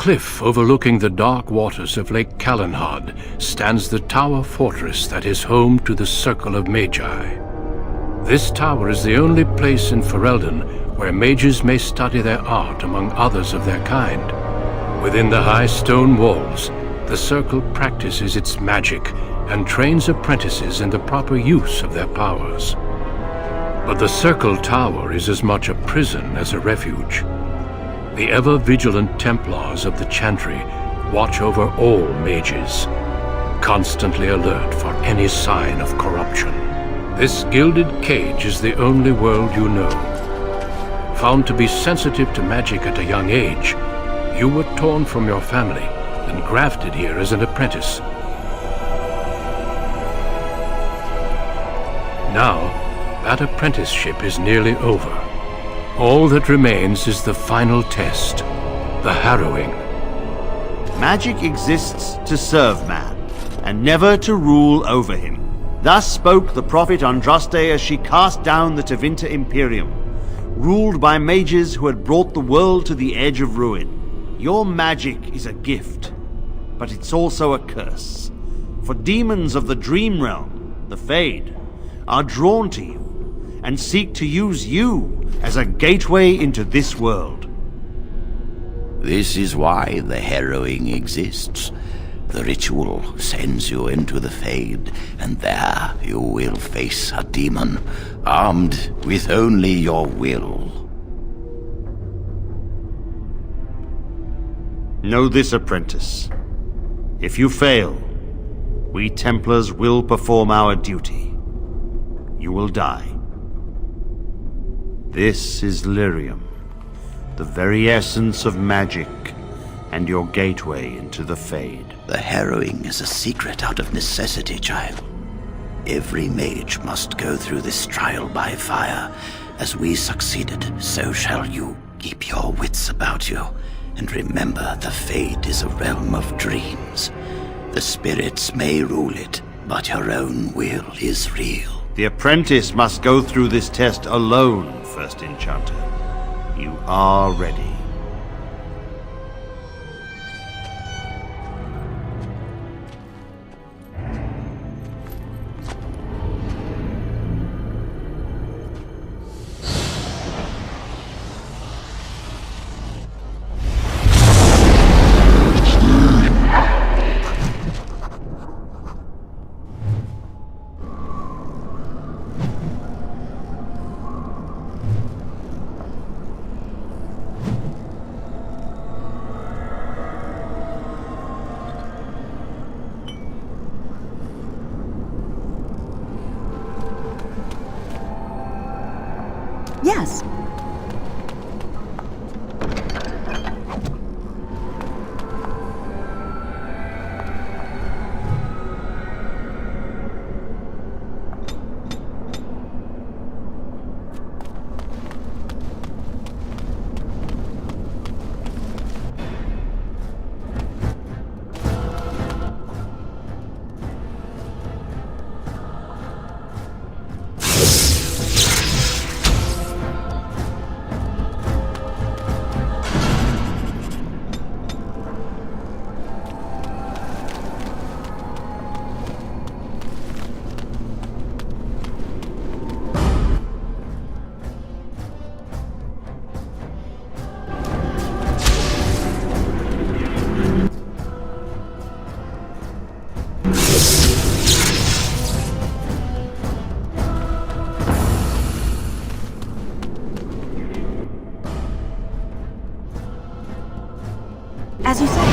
cliff overlooking the dark waters of Lake Calenhad stands the tower fortress that is home to the Circle of Magi. This tower is the only place in Fereldan where mages may study their art among others of their kind. Within the high stone walls, the Circle practices its magic and trains apprentices in the proper use of their powers. But the Circle Tower is as much a prison as a refuge. The ever-vigilant Templars of the Chantry watch over all mages, constantly alert for any sign of corruption. This gilded cage is the only world you know. Found to be sensitive to magic at a young age, you were torn from your family and grafted here as an apprentice. Now, that apprenticeship is nearly over. All that remains is the final test, the harrowing. Magic exists to serve man, and never to rule over him. Thus spoke the prophet Andraste as she cast down the Tevinter Imperium, ruled by mages who had brought the world to the edge of ruin. Your magic is a gift, but it's also a curse. For demons of the Dream Realm, the Fade, are drawn to you, and seek to use you as a gateway into this world. This is why the harrowing exists. The ritual sends you into the Fade, and there you will face a demon, armed with only your will. Know this, apprentice. If you fail, we Templars will perform our duty. You will die. This is Lyrium, the very essence of magic, and your gateway into the Fade. The harrowing is a secret out of necessity, child. Every mage must go through this trial by fire. As we succeeded, so shall you. Keep your wits about you, and remember the Fade is a realm of dreams. The spirits may rule it, but your own will is real. The apprentice must go through this test alone, First Enchanter. You are ready. Yes. As you say.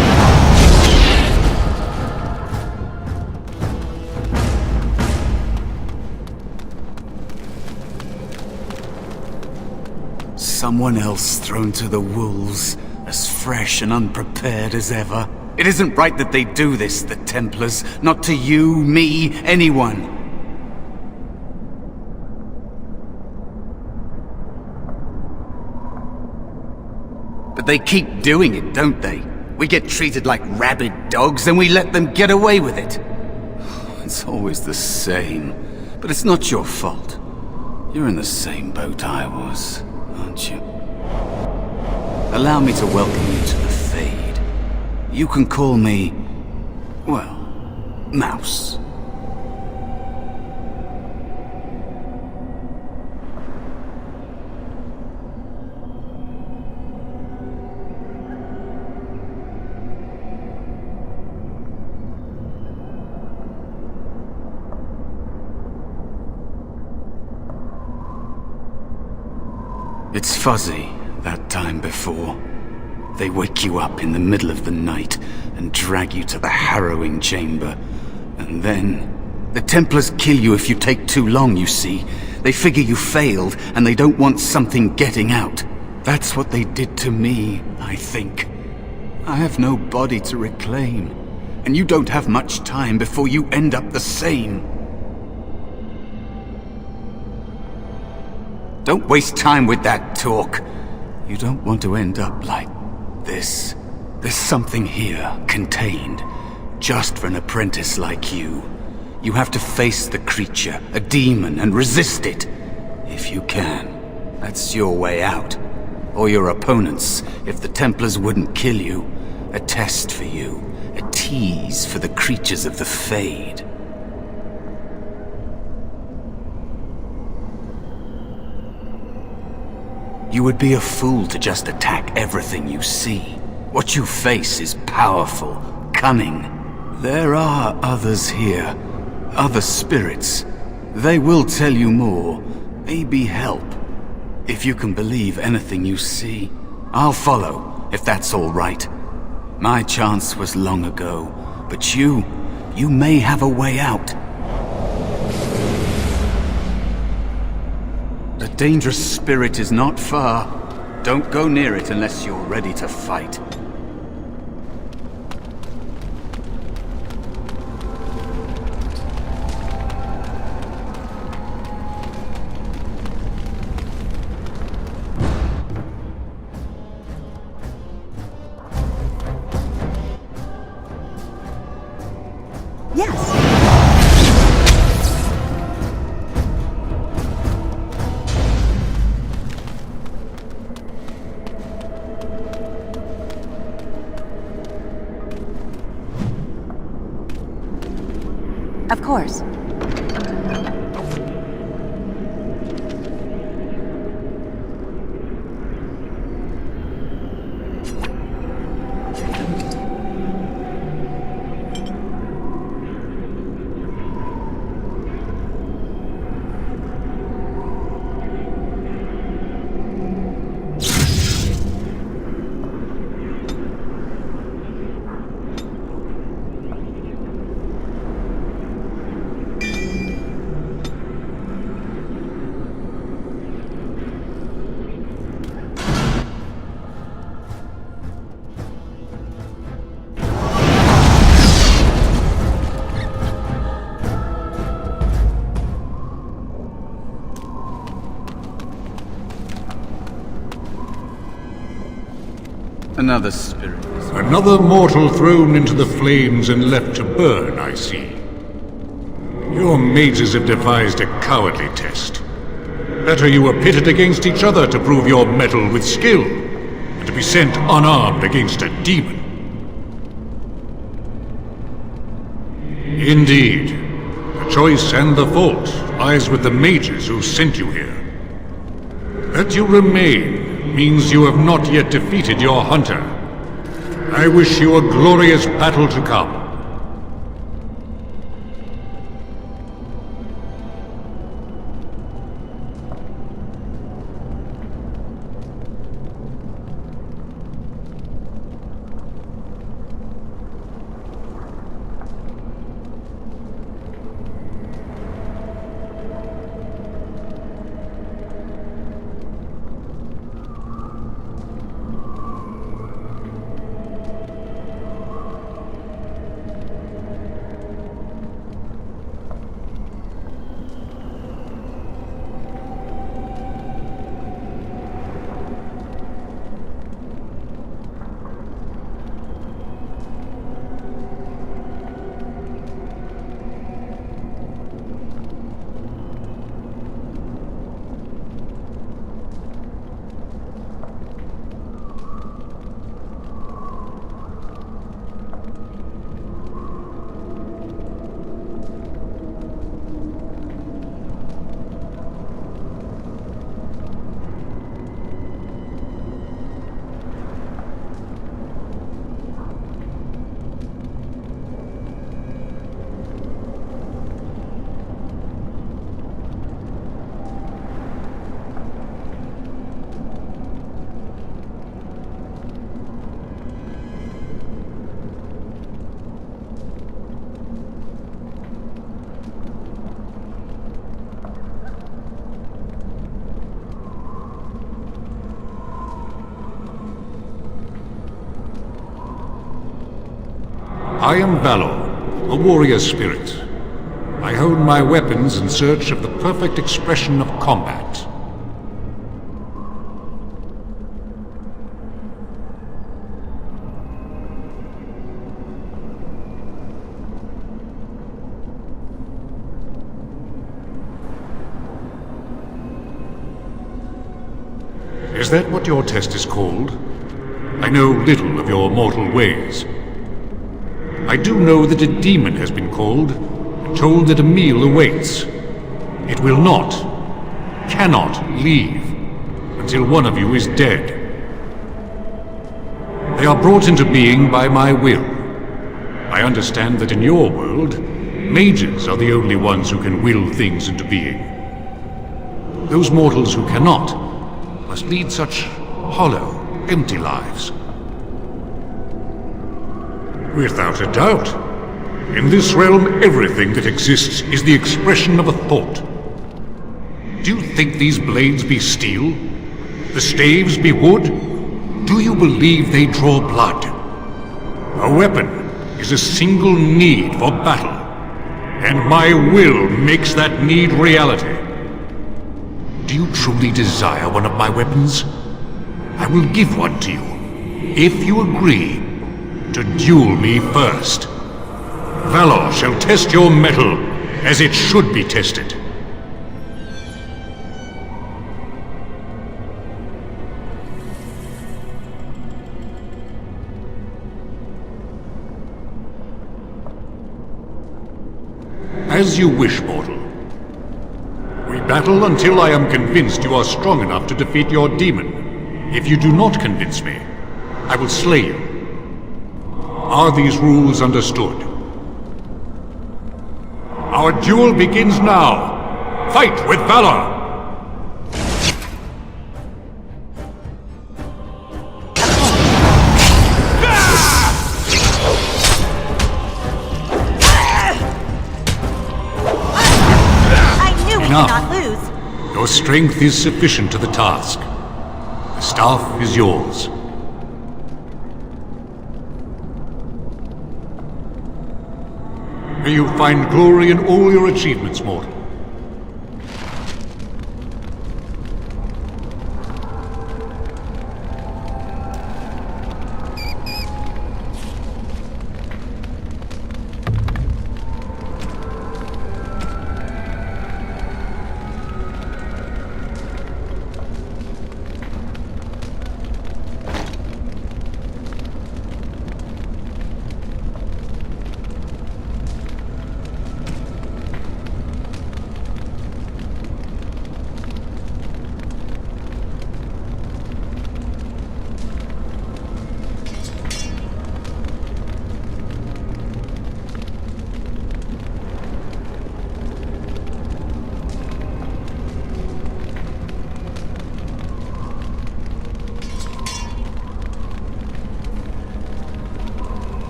Someone else thrown to the wolves, as fresh and unprepared as ever. It isn't right that they do this, the Templars. Not to you, me, anyone. But they keep doing it, don't they? We get treated like rabid dogs, and we let them get away with it. It's always the same. But it's not your fault. You're in the same boat I was, aren't you? Allow me to welcome you to the Fade. You can call me, well, Mouse. It's fuzzy, that time before. They wake you up in the middle of the night and drag you to the harrowing chamber. And then... the Templars kill you if you take too long, you see. They figure you failed, and they don't want something getting out. That's what they did to me, I think. I have no body to reclaim, and you don't have much time before you end up the same. Don't waste time with that talk. You don't want to end up like this. There's something here, contained, just for an apprentice like you. You have to face the creature, a demon, and resist it. If you can. That's your way out. Or your opponents, if the Templars wouldn't kill you. A test for you. A tease for the creatures of the Fade. You would be a fool to just attack everything you see. What you face is powerful, cunning. There are others here, other spirits. They will tell you more, maybe help. If you can believe anything you see, I'll follow, if that's all right. My chance was long ago, but you may have a way out. The dangerous spirit is not far. Don't go near it unless you're ready to fight. Yes. Of course. Another spirit. Another mortal thrown into the flames and left to burn, I see. Your mages have devised a cowardly test. Better you were pitted against each other to prove your mettle with skill, and to be sent unarmed against a demon. Indeed, the choice and the fault lies with the mages who sent you here. That you remain means you have not yet defeated your hunter. I wish you a glorious battle to come. I am Valor, a warrior spirit. I hone my weapons in search of the perfect expression of combat. Is that what your test is called? I know little of your mortal ways. I do know that a demon has been called, and told that a meal awaits. It will not, cannot leave, until one of you is dead. They are brought into being by my will. I understand that in your world, mages are the only ones who can will things into being. Those mortals who cannot must lead such hollow, empty lives. Without a doubt. In this realm, everything that exists is the expression of a thought. Do you think these blades be steel? The staves be wood? Do you believe they draw blood? A weapon is a single need for battle, and my will makes that need reality. Do you truly desire one of my weapons? I will give one to you, if you agree to duel me first. Valor shall test your mettle as it should be tested. As you wish, mortal. We battle until I am convinced you are strong enough to defeat your demon. If you do not convince me, I will slay you. Are these rules understood? Our duel begins now. Fight with valor! I knew we could not lose. Your strength is sufficient to the task. The staff is yours. May you find glory in all your achievements, mortal.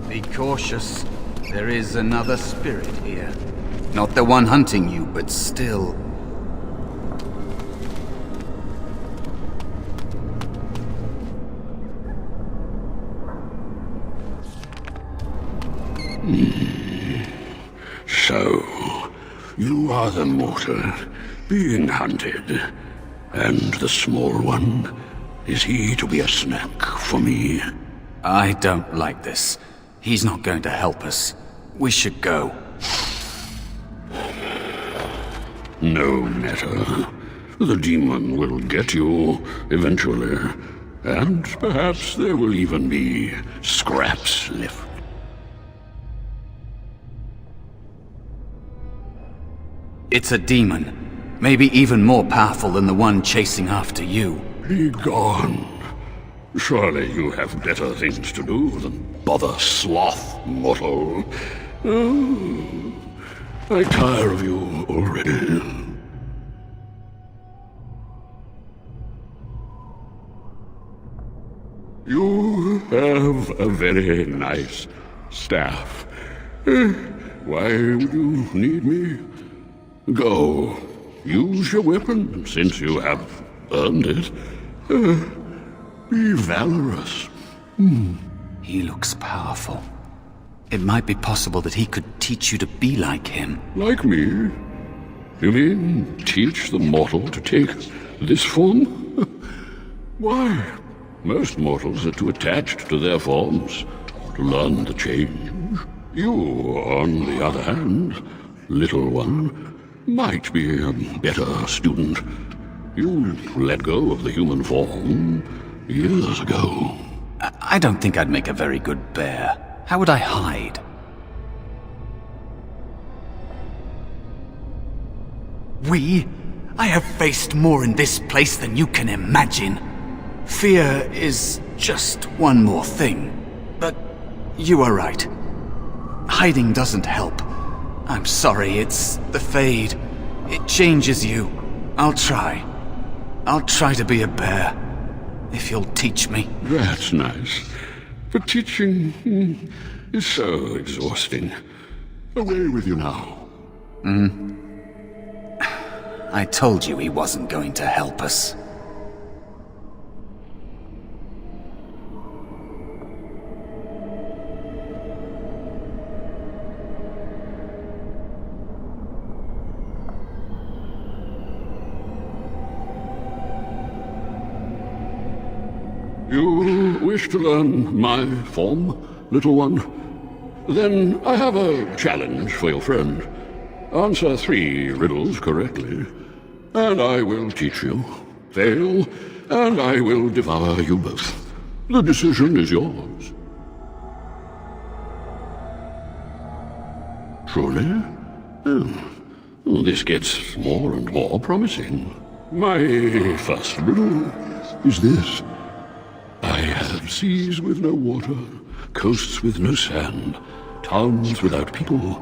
Be cautious. There is another spirit here. Not the one hunting you, but still. So, you are the mortal being hunted. And the small one, is he to be a snack for me? I don't like this. He's not going to help us. We should go. No matter. The demon will get you eventually. And perhaps there will even be scraps left. It's a demon. Maybe even more powerful than the one chasing after you. Be gone. Surely you have better things to do than bother sloth, mortal. Oh, I tire of you already. You have a very nice staff. Why would you need me? Go. Use your weapon, since you have earned it. Be valorous. He looks powerful. It might be possible that he could teach you to be like him. Like me? You mean teach the mortal to take this form? Why? Most mortals are too attached to their forms to learn the change. You, on the other hand, little one, might be a better student. You let go of the human form years ago. I don't think I'd make a very good bear. How would I hide? I have faced more in this place than you can imagine. Fear is just one more thing. But you are right. Hiding doesn't help. I'm sorry, it's the Fade. It changes you. I'll try. I'll try to be a bear. If you'll teach me. That's nice. But teaching is so exhausting. Away with you now. I told you he wasn't going to help us. You wish to learn my form, little one? Then I have a challenge for your friend. Answer 3 riddles correctly, and I will teach you. Fail, and I will devour you both. The decision is yours. Truly? Oh, this gets more and more promising. My first riddle is this. I have seas with no water, coasts with no sand, towns without people,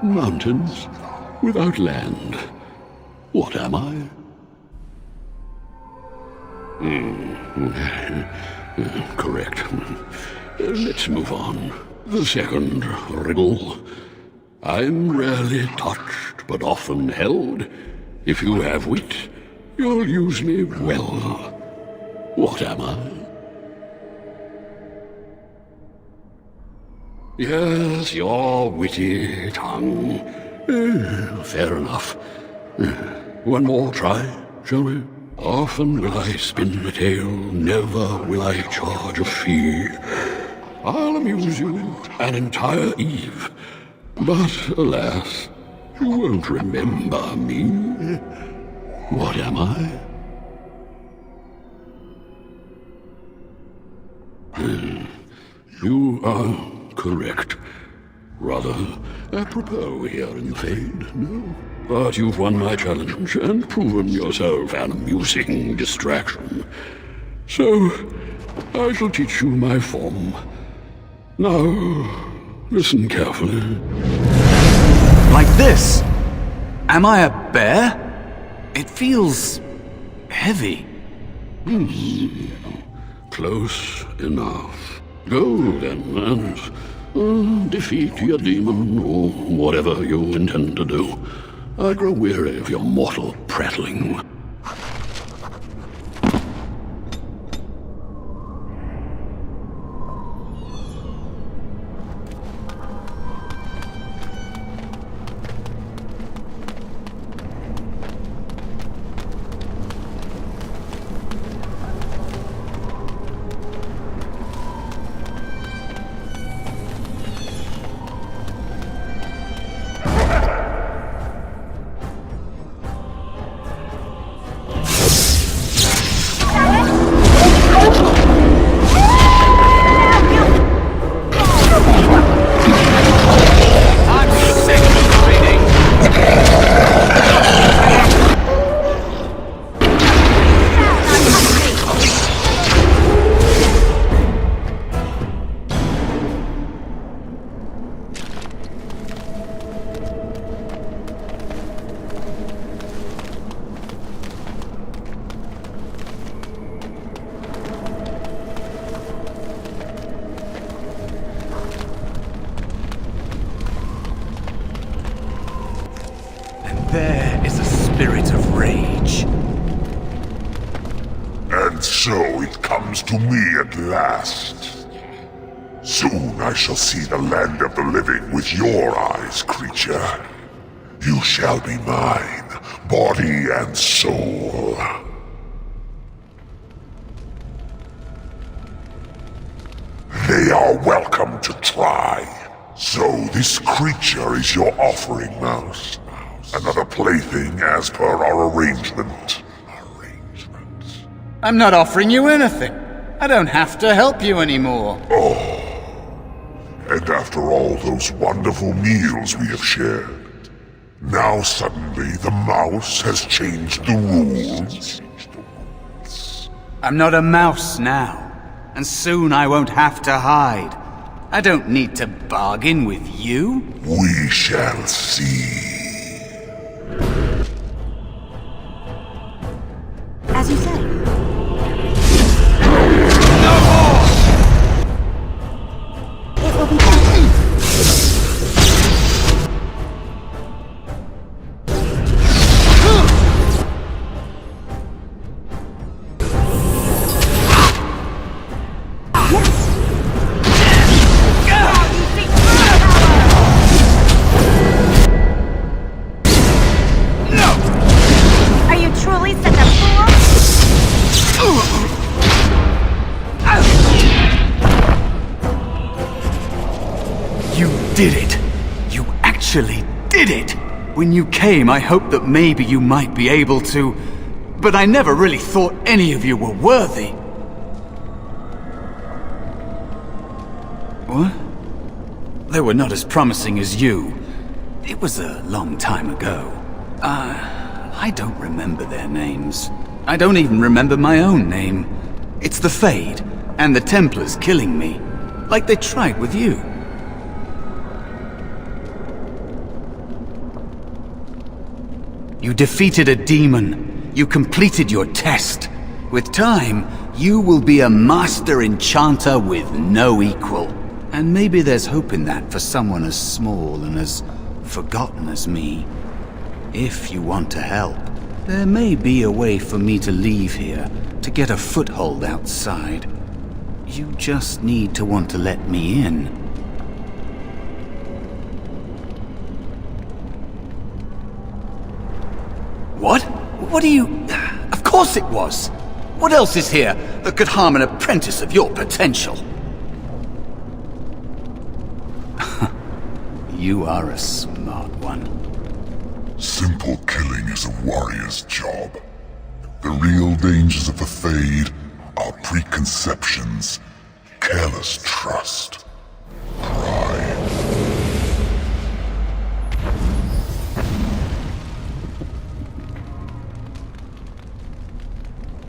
mountains without land. What am I? Correct. Let's move on. The second riddle. I'm rarely touched, but often held. If you have wit, you'll use me well. What am I? Yes, your witty tongue. Fair enough. One more try, shall we? Often will I spin a tale, never will I charge a fee. I'll amuse you an entire eve, but alas, you won't remember me. What am I? You are correct. Rather apropos here in the Fade, no? But you've won my challenge and proven yourself an amusing distraction. So, I shall teach you my form. Now, listen carefully. Like this? Am I a bear? It feels heavy. Close enough. Go then, and defeat your demon, or whatever you intend to do. I grow weary of your mortal prattling. spirit of rage. And so it comes to me at last. Soon I shall see the land of the living with your eyes, creature. You shall be mine, body and soul. They are welcome to try. So this creature is your offering, Mouse. Another plaything as per our arrangement. I'm not offering you anything. I don't have to help you anymore. And after all those wonderful meals we have shared, now suddenly the mouse has changed the rules? I'm not a mouse now, and soon I won't have to hide. I don't need to bargain with you. We shall see. As you say. It will be fine. Are you truly such a fool? You did it! You actually did it! When you came, I hoped that maybe you might be able to, but I never really thought any of you were worthy. What? They were not as promising as you. It was a long time ago. I don't remember their names. I don't even remember my own name. It's the Fade, and the Templars killing me, like they tried with you. You defeated a demon. You completed your test. With time, you will be a master enchanter with no equal. And maybe there's hope in that for someone as small and as forgotten as me. If you want to help, there may be a way for me to leave here, to get a foothold outside. You just need to want to let me in. What? What do you... Of course it was! What else is here that could harm an apprentice of your potential? You are a smart one. Simple killing is a warrior's job. The real dangers of the Fade are preconceptions, careless trust, pride.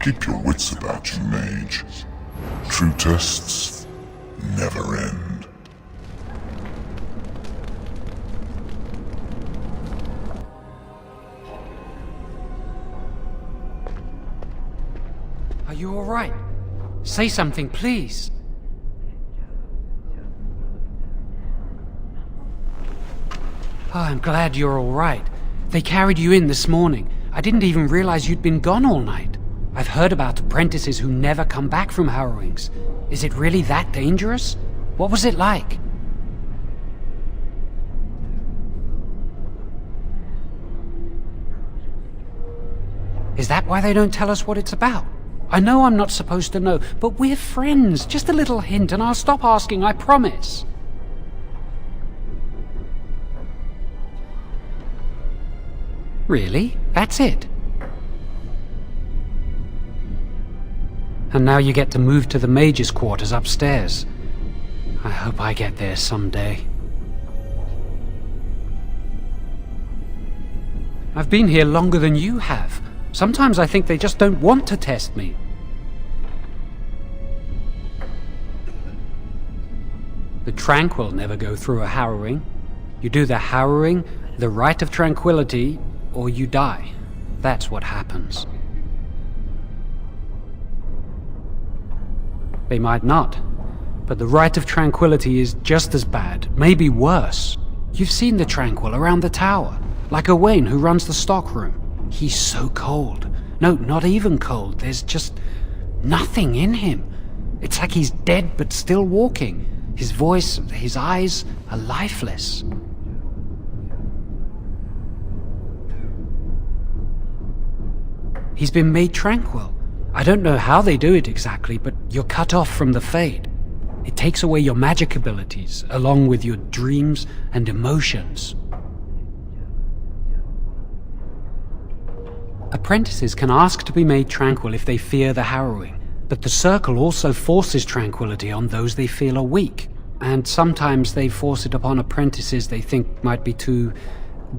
Keep your wits about you, mage. True tests never end. Are you all right? Say something, please. Oh, I'm glad you're all right. They carried you in this morning. I didn't even realize you'd been gone all night. I've heard about apprentices who never come back from harrowings. Is it really that dangerous? What was it like? Is that why they don't tell us what it's about? I know I'm not supposed to know, but we're friends. Just a little hint and I'll stop asking, I promise. Really? That's it? And now you get to move to the Mage's quarters upstairs. I hope I get there someday. I've been here longer than you have. Sometimes I think they just don't want to test me. The Tranquil never go through a harrowing. You do the harrowing, the Rite of Tranquility, or you die. That's what happens. They might not, but the Rite of Tranquility is just as bad, maybe worse. You've seen the Tranquil around the tower, like Owain who runs the stockroom. He's so cold. No, not even cold. There's just nothing in him. It's like he's dead but still walking. His voice, his eyes are lifeless. He's been made tranquil. I don't know how they do it exactly, but you're cut off from the Fade. It takes away your magic abilities, along with your dreams and emotions. Apprentices can ask to be made tranquil if they fear the harrowing, but the Circle also forces tranquility on those they feel are weak, and sometimes they force it upon apprentices they think might be too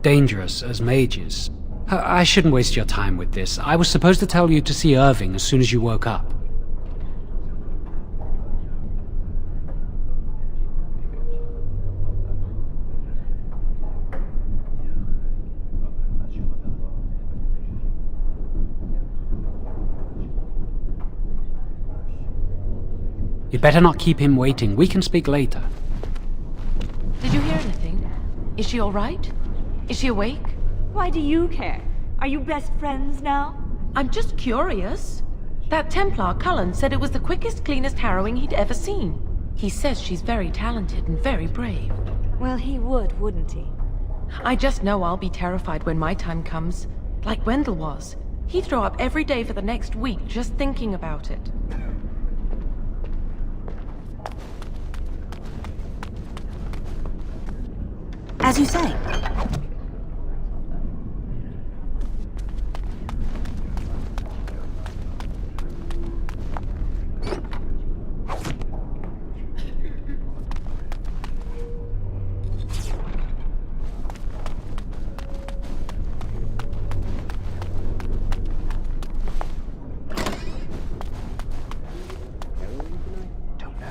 dangerous as mages. I shouldn't waste your time with this. I was supposed to tell you to see Irving as soon as you woke up. You'd better not keep him waiting. We can speak later. Did you hear anything? Is she all right? Is she awake? Why do you care? Are you best friends now? I'm just curious. That Templar, Cullen, said it was the quickest, cleanest harrowing he'd ever seen. He says she's very talented and very brave. Well, he would, wouldn't he? I just know I'll be terrified when my time comes. Like Wendell was. He'd throw up every day for the next week just thinking about it. As you say.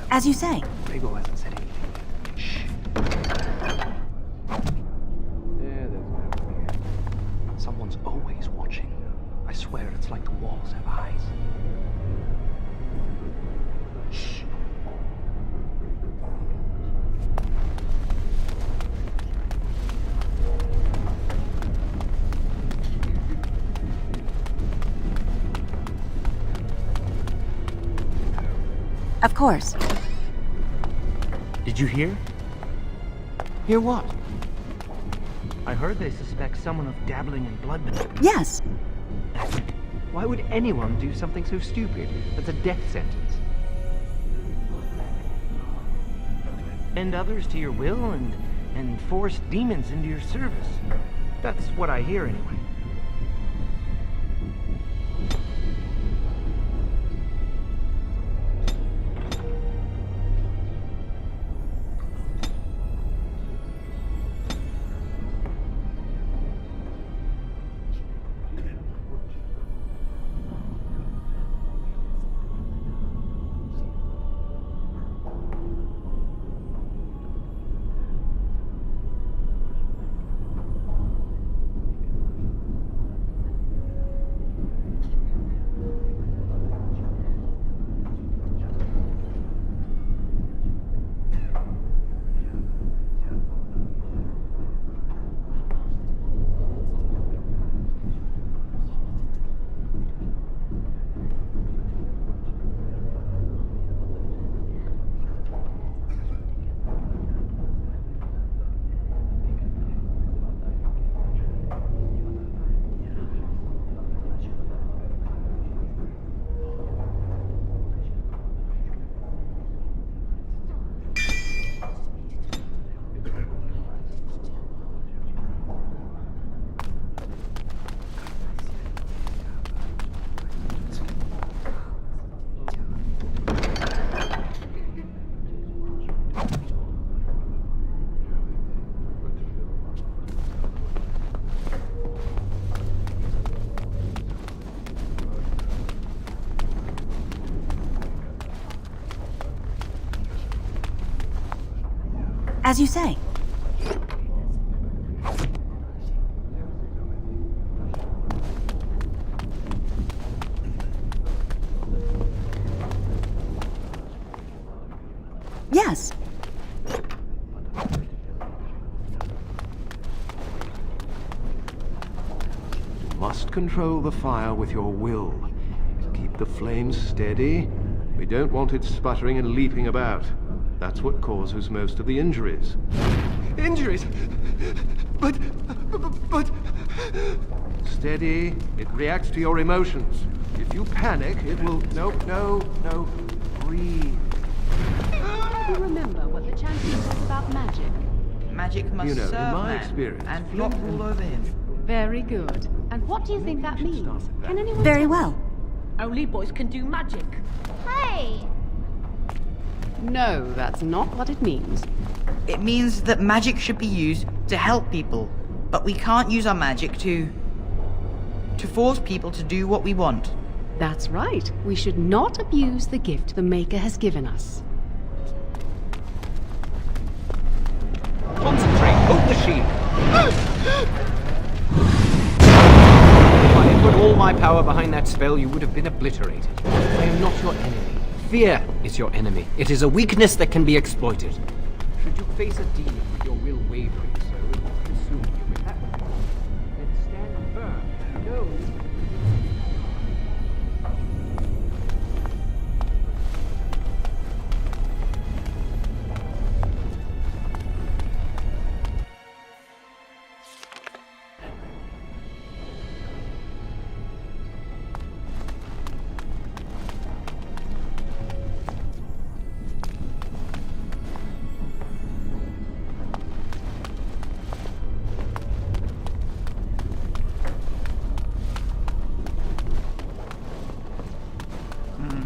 As you say. Rigo hasn't said anything. Shh. Someone's always watching. I swear it's like the walls have eyes. Shh. Of course. Did you hear? Hear what? I heard they suspect someone of dabbling in blood magic. Yes. Why would anyone do something so stupid? That's a death sentence. Bend others to your will and force demons into your service. That's what I hear anyway. As you say. Yes. Must control the fire with your will. Keep the flames steady. We don't want it sputtering and leaping about. That's what causes most of the injuries. Injuries? But... Steady. It reacts to your emotions. If you panic, it will... No. Breathe. You remember what the champion says about magic? Magic must in serve my man experience, and not rule over him. Very good. And what do you think that means? Can anyone Very tell? well. Only boys can do magic. Hey! No, that's not what it means. It means that magic should be used to help people, but we can't use our magic to force people to do what we want. That's right. We should not abuse the gift the Maker has given us. Concentrate! Hold the shield! If I had put all my power behind that spell, you would have been obliterated. I am not your enemy. Fear is your enemy. It is a weakness that can be exploited. Should you face a demon with your will wavering so, it will consume you with that will. Then stand firm. No.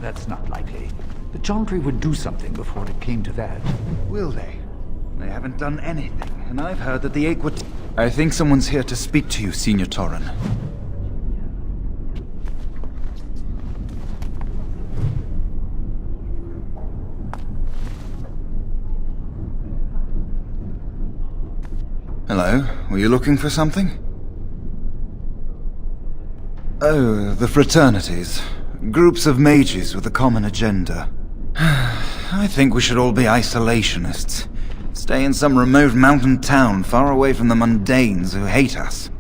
That's not likely. The Chantry would do something before it came to that. Will they? They haven't done anything, and I've heard that the Aquat... I think someone's here to speak to you, Senior Torren. Hello? Were you looking for something? Oh, the fraternities. Groups of mages with a common agenda. I think we should all be isolationists. Stay in some remote mountain town far away from the mundanes who hate us.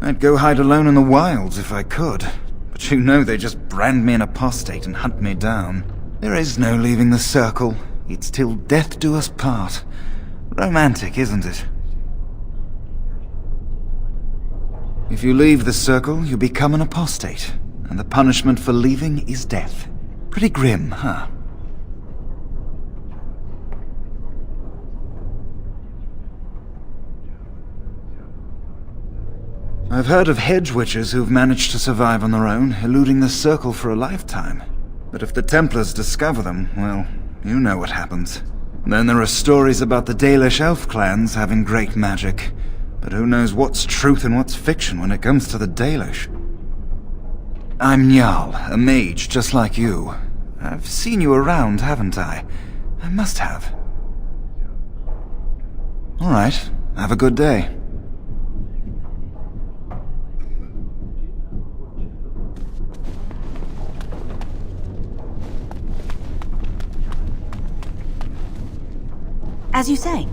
I'd go hide alone in the wilds if I could. But you know they just brand me an apostate and hunt me down. There is no leaving the circle. It's till death do us part. Romantic, isn't it? If you leave the circle, you become an apostate, and the punishment for leaving is death. Pretty grim, huh? I've heard of hedge witches who've managed to survive on their own, eluding the circle for a lifetime. But if the Templars discover them, well, you know what happens. Then there are stories about the Dalish elf clans having great magic. But who knows what's truth and what's fiction when it comes to the Dalish? I'm Njal, a mage just like you. I've seen you around, haven't I? I must have. Alright, have a good day. As you say.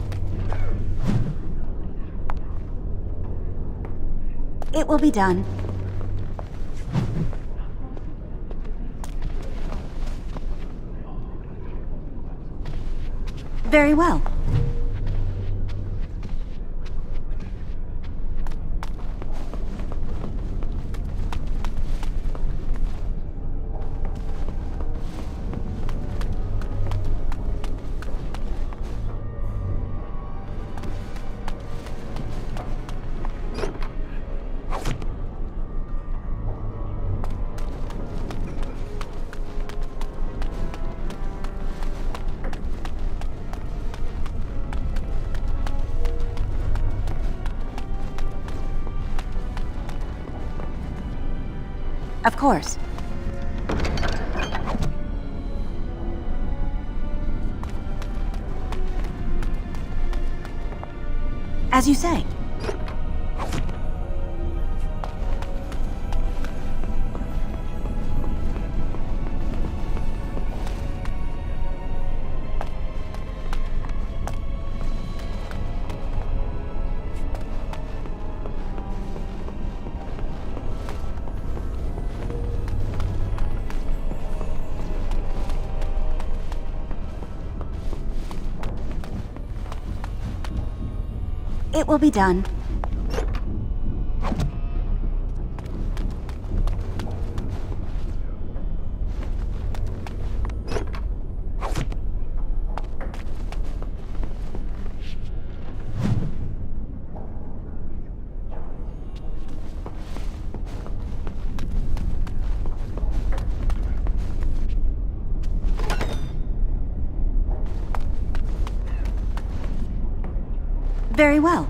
It will be done. Very well. Of course. As you say. It will be done. Very well.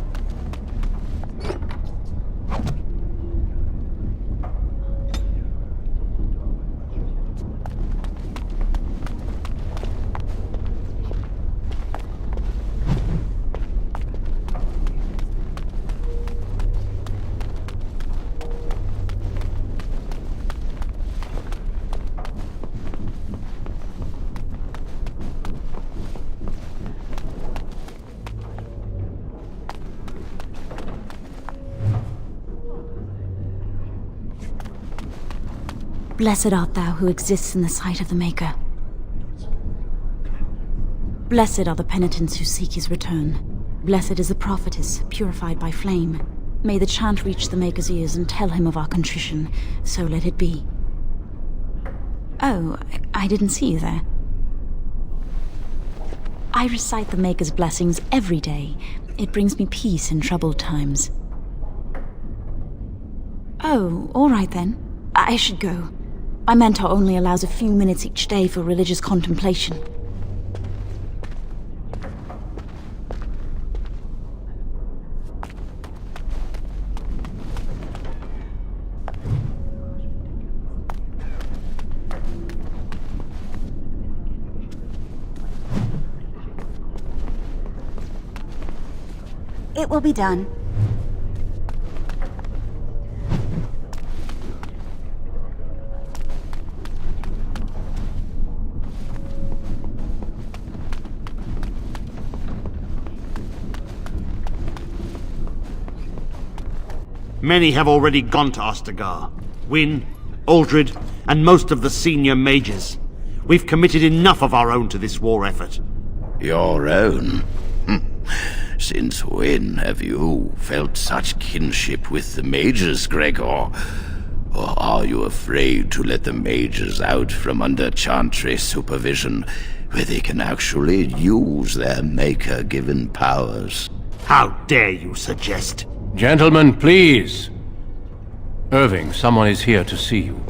Blessed art thou who exists in the sight of the Maker. Blessed are the penitents who seek his return. Blessed is the prophetess, purified by flame. May the chant reach the Maker's ears and tell him of our contrition. So let it be. Oh, I didn't see you there. I recite the Maker's blessings every day. It brings me peace in troubled times. Oh, all right then. I should go. My mentor only allows a few minutes each day for religious contemplation. It will be done. Many have already gone to Ostagar. Wynne, Aldred, and most of the senior mages. We've committed enough of our own to this war effort. Your own? Since when have you felt such kinship with the mages, Gregor? Or are you afraid to let the mages out from under Chantry supervision, where they can actually use their Maker-given powers? How dare you suggest? Gentlemen, please. Irving, someone is here to see you.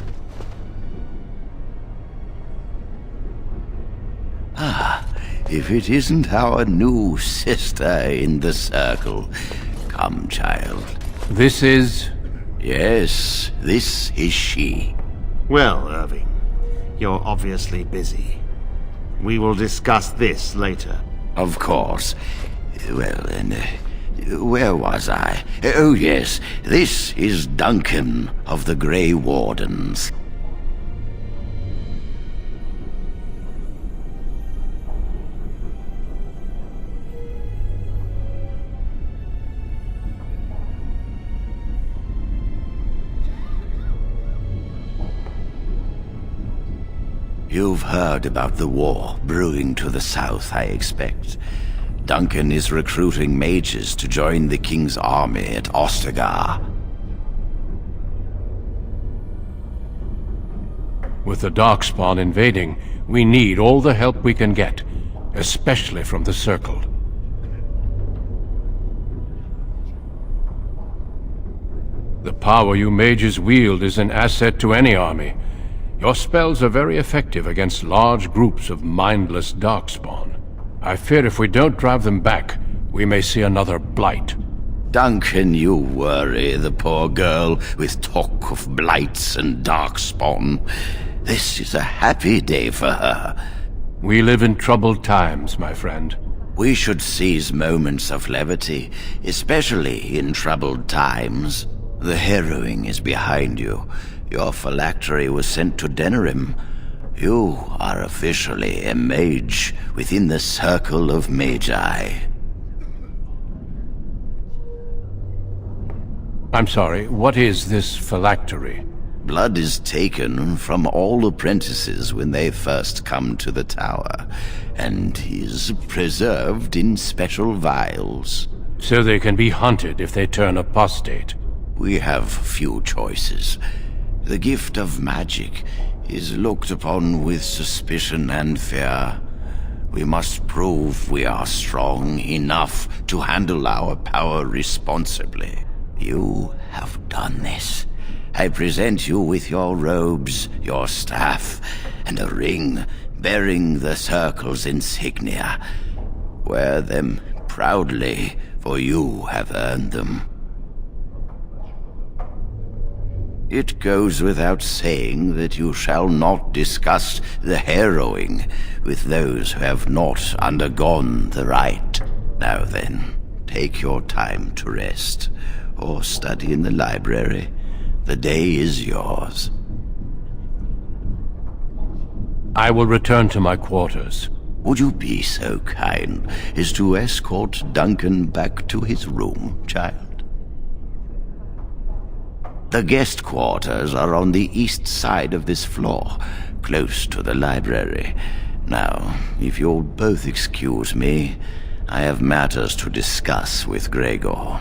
Ah, if it isn't our new sister in the circle. Come, child. This is... Yes, this is she. Well, Irving, you're obviously busy. We will discuss this later. Of course. Well, then, where was I? Oh, yes, this is Duncan of the Grey Wardens. You've heard about the war brewing to the south, I expect. Duncan is recruiting mages to join the King's army at Ostagar. With the Darkspawn invading, we need all the help we can get, especially from the Circle. The power you mages wield is an asset to any army. Your spells are very effective against large groups of mindless Darkspawn. I fear if we don't drive them back, we may see another blight. Duncan, you worry the poor girl with talk of blights and Darkspawn. This is a happy day for her. We live in troubled times, my friend. We should seize moments of levity, especially in troubled times. The harrowing is behind you. Your phylactery was sent to Denerim. You are officially a mage within the circle of Magi. I'm sorry, what is this phylactery? Blood is taken from all apprentices when they first come to the tower, and is preserved in special vials. So they can be hunted if they turn apostate. We have few choices. The gift of magic is looked upon with suspicion and fear. We must prove we are strong enough to handle our power responsibly. You have done this. I present you with your robes, your staff, and a ring bearing the Circle's insignia. Wear them proudly, for you have earned them. It goes without saying that you shall not discuss the harrowing with those who have not undergone the rite. Now then, take your time to rest, or study in the library. The day is yours. I will return to my quarters. Would you be so kind as to escort Duncan back to his room, child? The guest quarters are on the east side of this floor, close to the library. Now, if you'll both excuse me, I have matters to discuss with Gregor.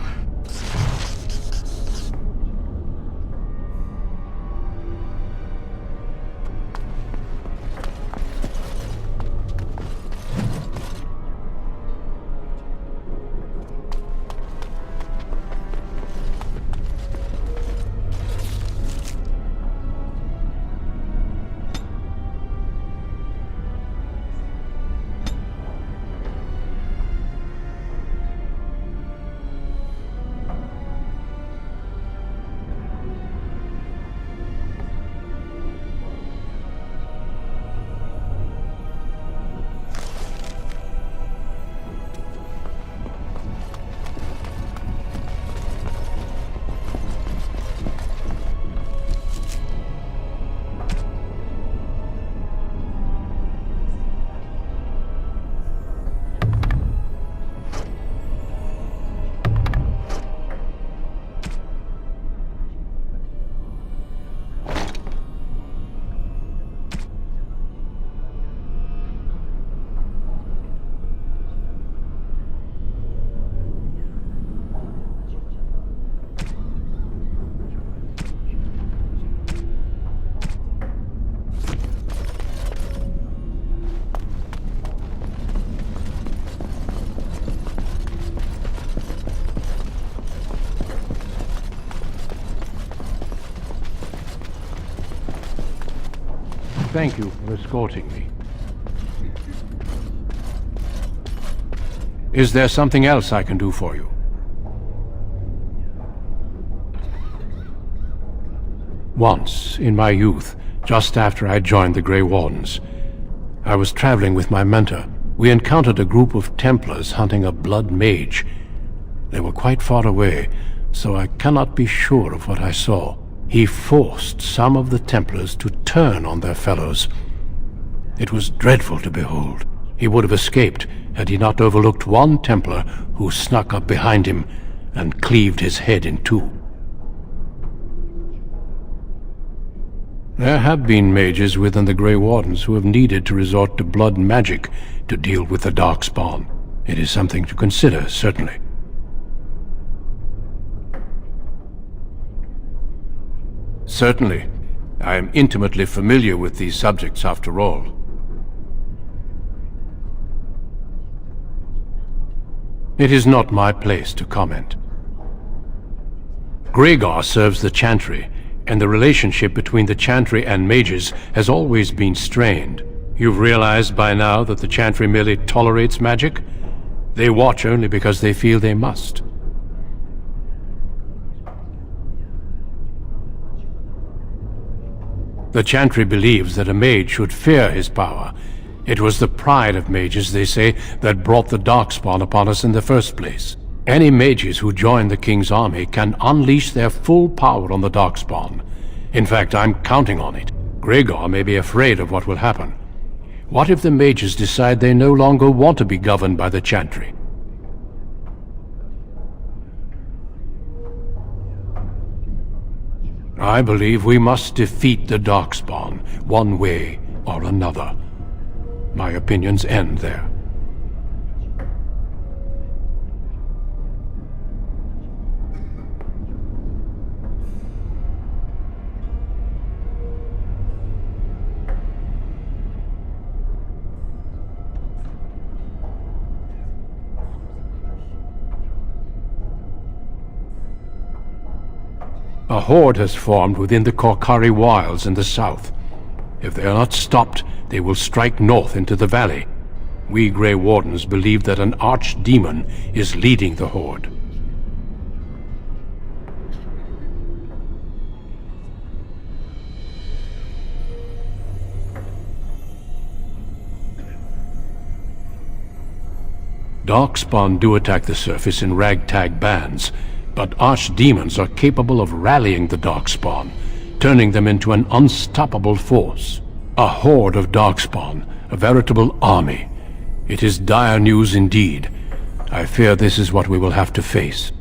Thank you for escorting me. Is there something else I can do for you? Once, in my youth, just after I joined the Grey Wardens, I was traveling with my mentor. We encountered a group of Templars hunting a blood mage. They were quite far away, so I cannot be sure of what I saw. He forced some of the Templars to turn on their fellows. It was dreadful to behold. He would have escaped had he not overlooked one Templar who snuck up behind him and cleaved his head in two. There have been mages within the Grey Wardens who have needed to resort to blood magic to deal with the Darkspawn. It is something to consider, certainly. Certainly. I am intimately familiar with these subjects, after all. It is not my place to comment. Gregor serves the Chantry, and the relationship between the Chantry and mages has always been strained. You've realized by now that the Chantry merely tolerates magic? They watch only because they feel they must. The Chantry believes that a mage should fear his power. It was the pride of mages, they say, that brought the Darkspawn upon us in the first place. Any mages who join the King's army can unleash their full power on the Darkspawn. In fact, I'm counting on it. Gregor may be afraid of what will happen. What if the mages decide they no longer want to be governed by the Chantry? I believe we must defeat the Darkspawn, one way or another. My opinions end there. A horde has formed within the Korkari wilds in the south. If they are not stopped, they will strike north into the valley. We Grey Wardens believe that an archdemon is leading the horde. Darkspawn do attack the surface in ragtag bands, but archdemons are capable of rallying the Darkspawn, turning them into an unstoppable force. A horde of Darkspawn, a veritable army. It is dire news indeed. I fear this is what we will have to face.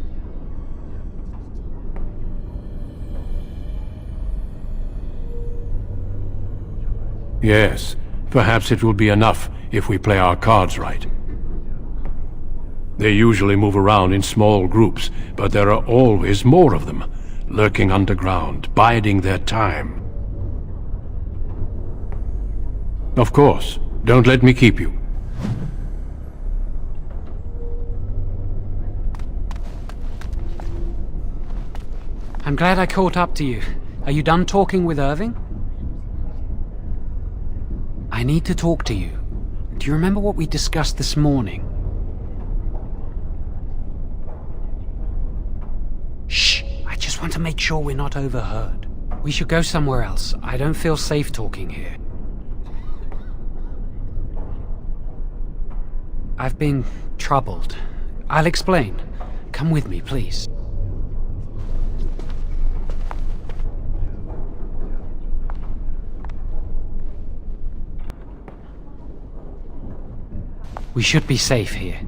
Yes, perhaps it will be enough if we play our cards right. They usually move around in small groups, but there are always more of them, lurking underground, biding their time. Of course, don't let me keep you. I'm glad I caught up to you. Are you done talking with Irving? I need to talk to you. Do you remember what we discussed this morning? Shh! I just want to make sure we're not overheard. We should go somewhere else. I don't feel safe talking here. I've been troubled. I'll explain. Come with me, please. We should be safe here.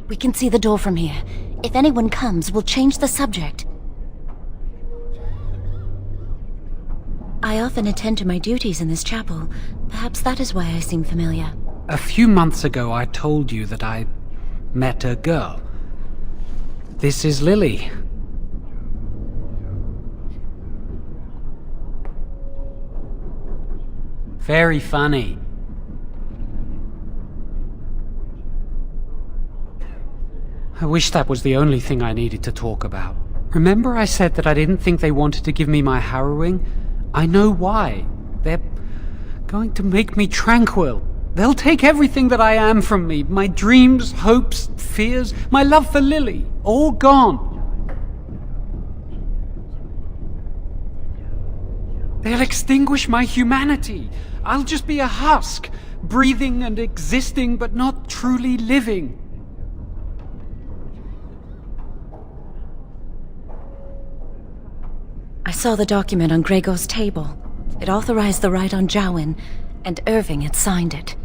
We can see the door from here. If anyone comes, we'll change the subject. I often attend to my duties in this chapel. Perhaps that is why I seem familiar. A few months ago, I told you that I met a girl. This is Lily. Very funny. I wish that was the only thing I needed to talk about. Remember I said that I didn't think they wanted to give me my harrowing? I know why. They're going to make me tranquil. They'll take everything that I am from me. My dreams, hopes, fears, my love for Lily. All gone. They'll extinguish my humanity. I'll just be a husk, breathing and existing, but not truly living. I saw the document on Gregor's table. It authorized the right on Jowen, and Irving had signed it.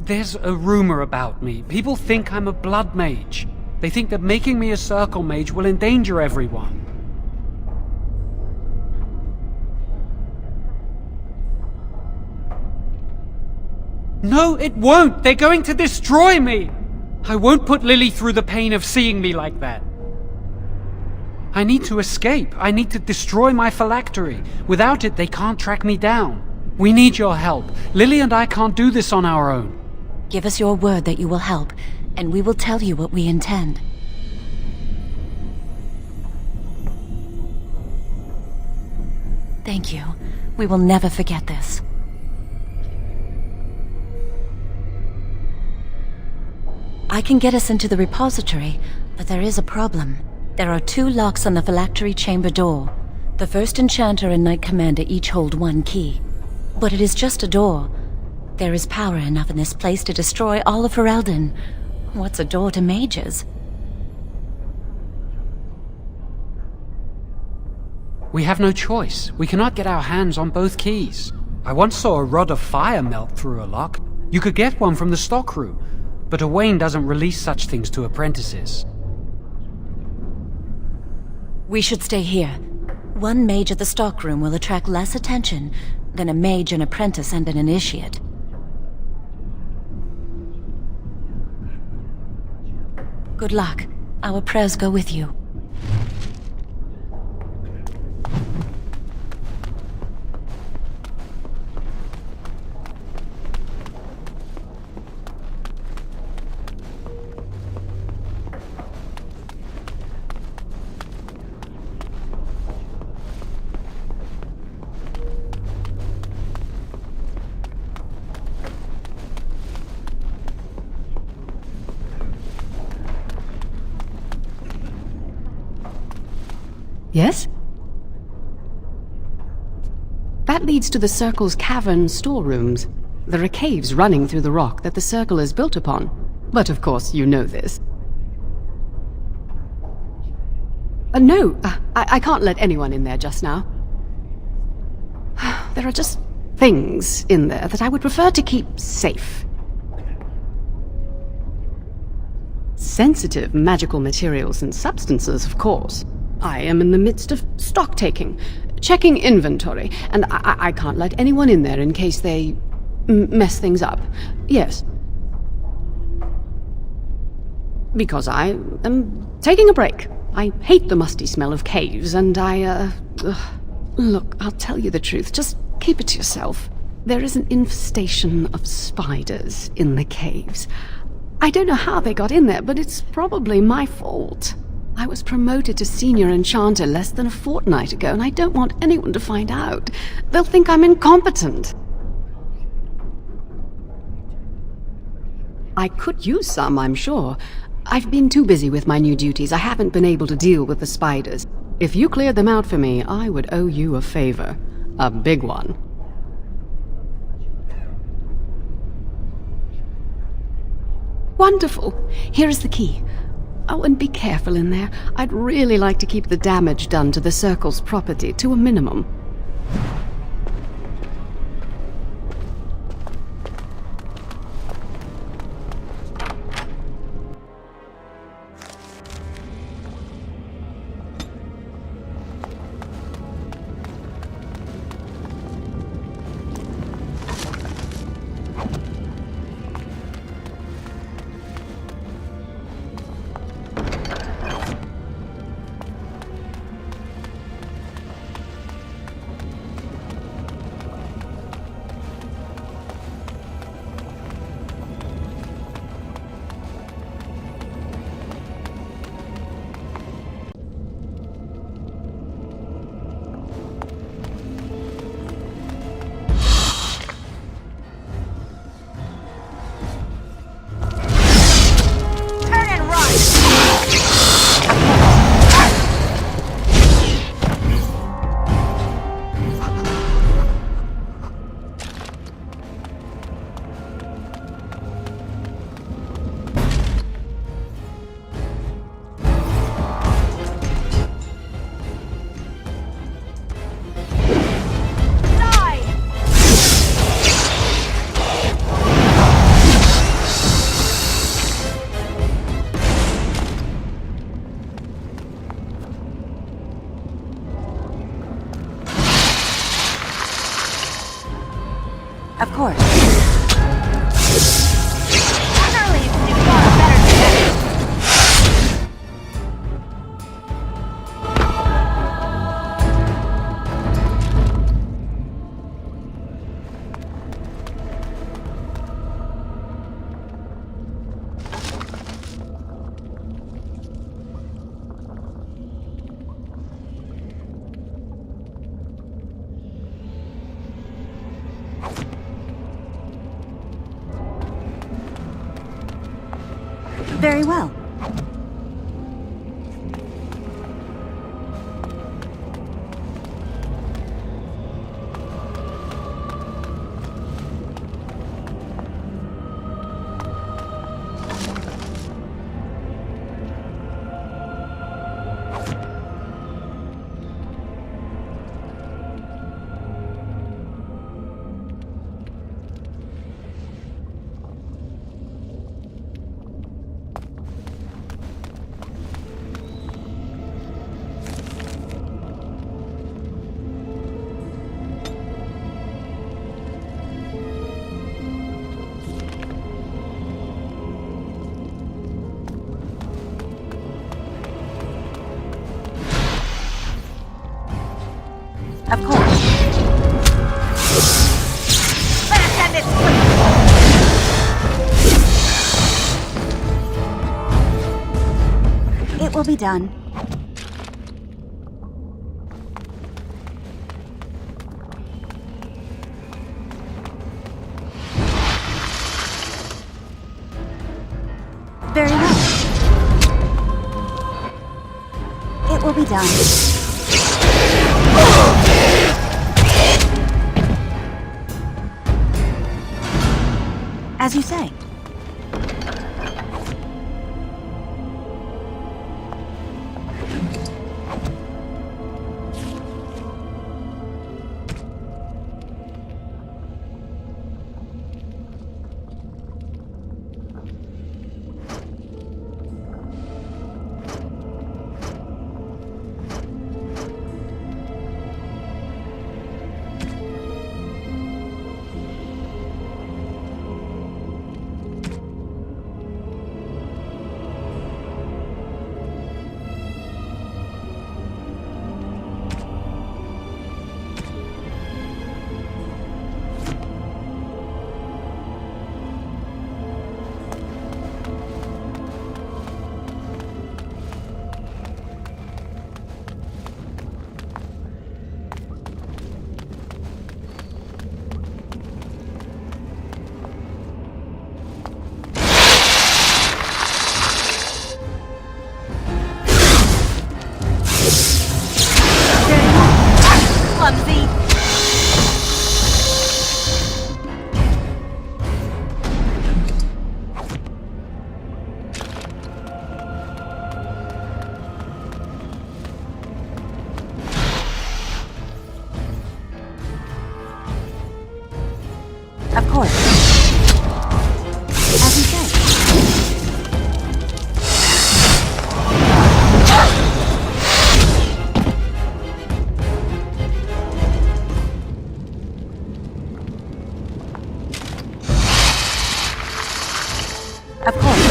There's a rumor about me. People think I'm a blood mage. They think that making me a circle mage will endanger everyone. No, it won't! They're going to destroy me! I won't put Lily through the pain of seeing me like that. I need to escape. I need to destroy my phylactery. Without it, they can't track me down. We need your help. Lily and I can't do this on our own. Give us your word that you will help, and we will tell you what we intend. Thank you. We will never forget this. I can get us into the repository, but there is a problem. There are 2 locks on the phylactery chamber door. The first enchanter and knight commander each hold 1 key. But it is just a door. There is power enough in this place to destroy all of Fereldan. What's a door to mages? We have no choice. We cannot get our hands on both keys. I once saw a rod of fire melt through a lock. You could get one from the stockroom. But Owain doesn't release such things to apprentices. We should stay here. 1 mage at the stockroom will attract less attention than a mage, an apprentice, and an initiate. Good luck. Our prayers go with you. Yes? That leads to the Circle's cavern storerooms. There are caves running through the rock that the Circle is built upon. But of course, you know this. No, I can't let anyone in there just now. There are just things in there that I would prefer to keep safe. Sensitive magical materials and substances, of course. I am in the midst of stock-taking, checking inventory, and I can't let anyone in there in case they mess things up. Yes. Because I am taking a break. I hate the musty smell of caves, and Look, I'll tell you the truth. Just keep it to yourself. There is an infestation of spiders in the caves. I don't know how they got in there, but it's probably my fault. I was promoted to senior enchanter less than a fortnight ago, and I don't want anyone to find out. They'll think I'm incompetent. I could use some, I'm sure. I've been too busy with my new duties. I haven't been able to deal with the spiders. If you cleared them out for me, I would owe you a favor. A big one. Wonderful. Here is the key. Oh, and be careful in there. I'd really like to keep the damage done to the Circle's property to a minimum. Of course. Very well. Of course. Let us end this quickly. It will be done. Very well. It will be done. As you say. Of course. As you say. Of course.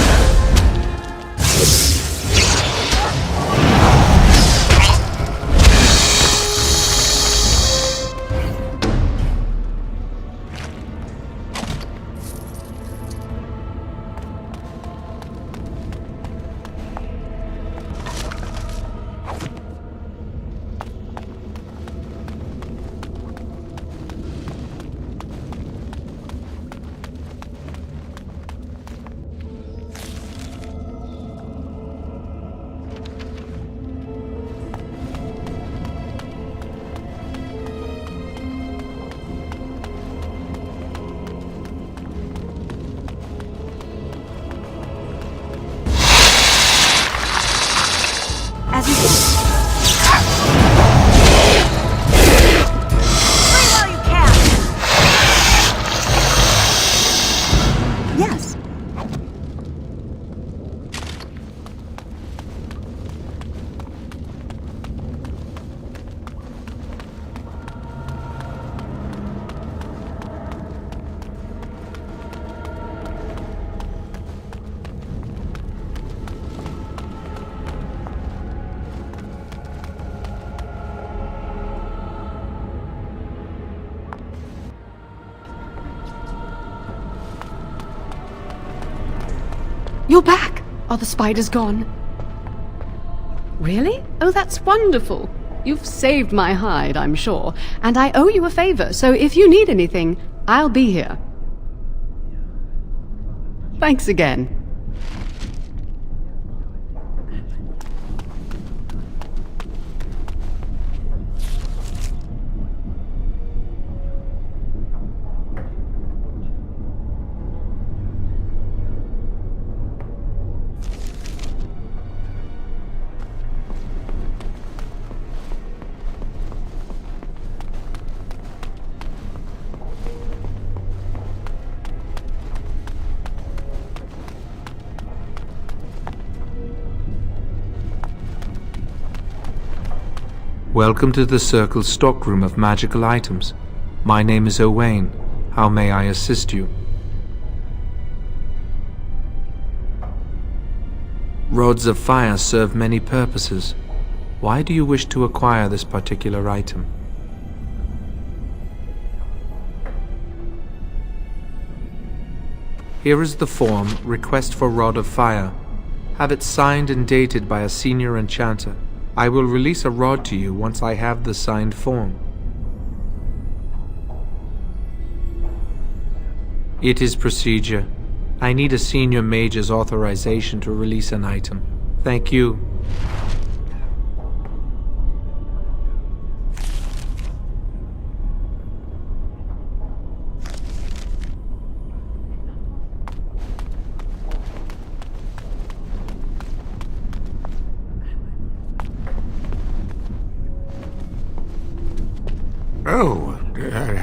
As you say. Free while you can. Yes. You're back! Are the spiders gone? Really? Oh, that's wonderful. You've saved my hide, I'm sure. And I owe you a favor, so if you need anything, I'll be here. Thanks again. Welcome to the Circle's stockroom of magical items. My name is Owain. How may I assist you? Rods of fire serve many purposes. Why do you wish to acquire this particular item? Here is the form, Request for Rod of Fire. Have it signed and dated by a senior enchanter. I will release a rod to you once I have the signed form. It is procedure. I need a senior mage's authorization to release an item. Thank you.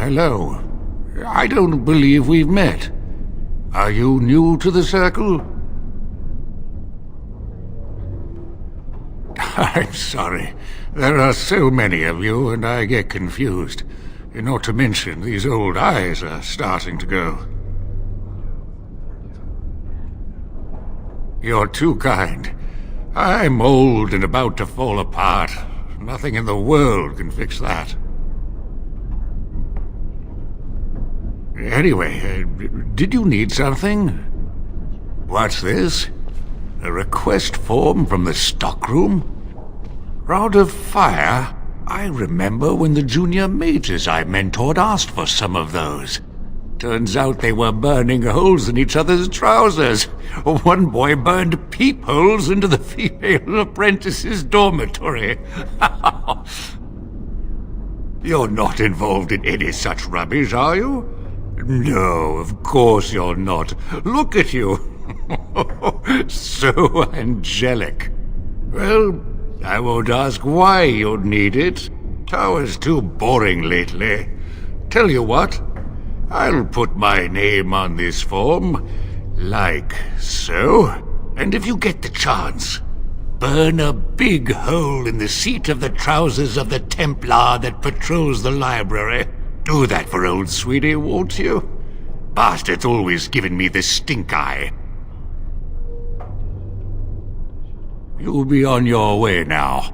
hello. I don't believe we've met. Are you new to the Circle? I'm sorry. There are so many of you, and I get confused. Not to mention, these old eyes are starting to go. You're too kind. I'm old and about to fall apart. Nothing in the world can fix that. Anyway, did you need something? What's this? A request form from the stockroom? Rod of Fire? I remember when the junior mages I mentored asked for some of those. Turns out they were burning holes in each other's trousers. One boy burned peepholes into the female apprentice's dormitory. You're not involved in any such rubbish, are you? No, of course you're not. Look at you. So angelic. Well, I won't ask why you'd need it. Tower's too boring lately. Tell you what, I'll put my name on this form, like so. And if you get the chance, burn a big hole in the seat of the trousers of the Templar that patrols the library. Do that for old sweetie, won't you? Bastard's always given me the stink eye. You'll be on your way now.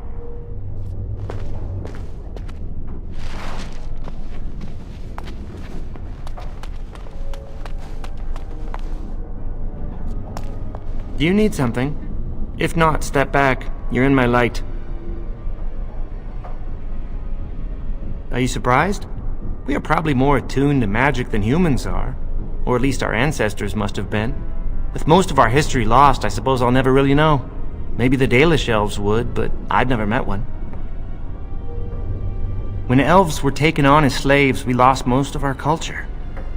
Do you need something? If not, step back. You're in my light. Are you surprised? We are probably more attuned to magic than humans are. Or at least our ancestors must have been. With most of our history lost, I suppose I'll never really know. Maybe the Dalish elves would, but I've never met one. When elves were taken on as slaves, we lost most of our culture.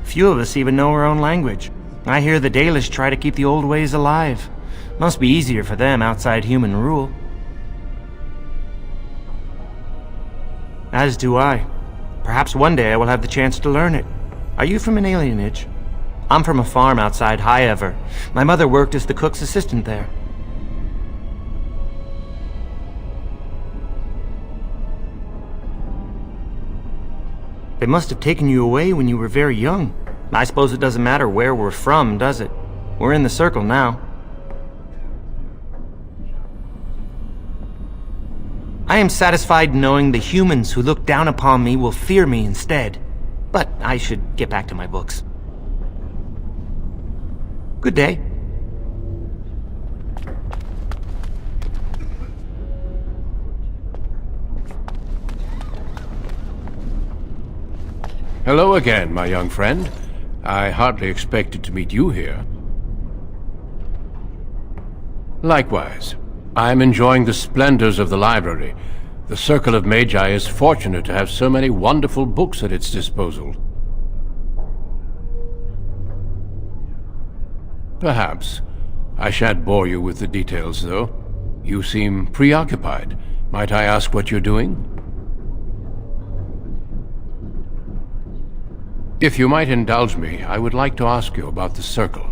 Few of us even know our own language. I hear the Dalish try to keep the old ways alive. Must be easier for them outside human rule. As do I. Perhaps one day I will have the chance to learn it. Are you from an alienage? I'm from a farm outside High Ever. My mother worked as the cook's assistant there. They must have taken you away when you were very young. I suppose it doesn't matter where we're from, does it? We're in the Circle now. I am satisfied knowing the humans who look down upon me will fear me instead. But I should get back to my books. Good day. Hello again, my young friend. I hardly expected to meet you here. Likewise. I'm enjoying the splendors of the library. The Circle of Magi is fortunate to have so many wonderful books at its disposal. Perhaps. I shan't bore you with the details, though. You seem preoccupied. Might I ask what you're doing? If you might indulge me, I would like to ask you about the Circle.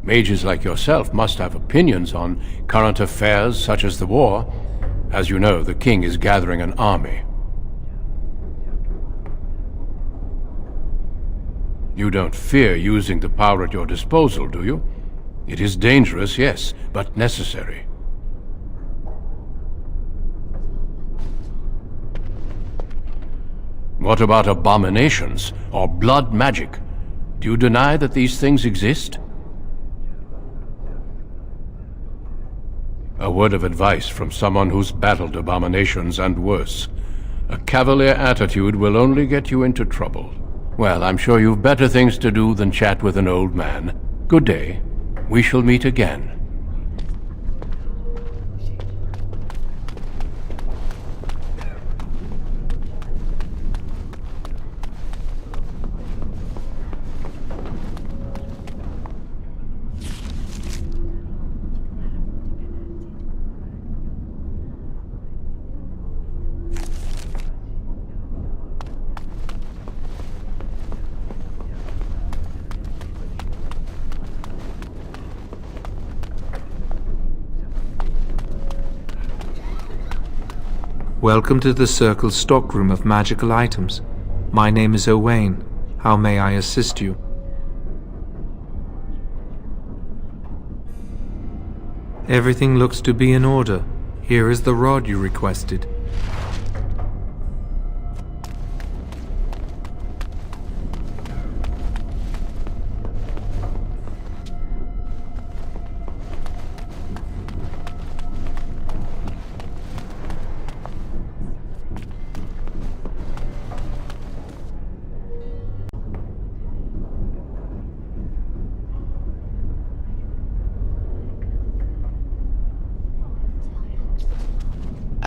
Mages like yourself must have opinions on current affairs such as the war. As you know, the king is gathering an army. You don't fear using the power at your disposal, do you? It is dangerous, yes, but necessary. What about abominations or blood magic? Do you deny that these things exist? A word of advice from someone who's battled abominations and worse. A cavalier attitude will only get you into trouble. Well, I'm sure you've better things to do than chat with an old man. Good day. We shall meet again. Welcome to the Circle's stockroom of magical items. My name is Owain. How may I assist you? Everything looks to be in order. Here is the rod you requested.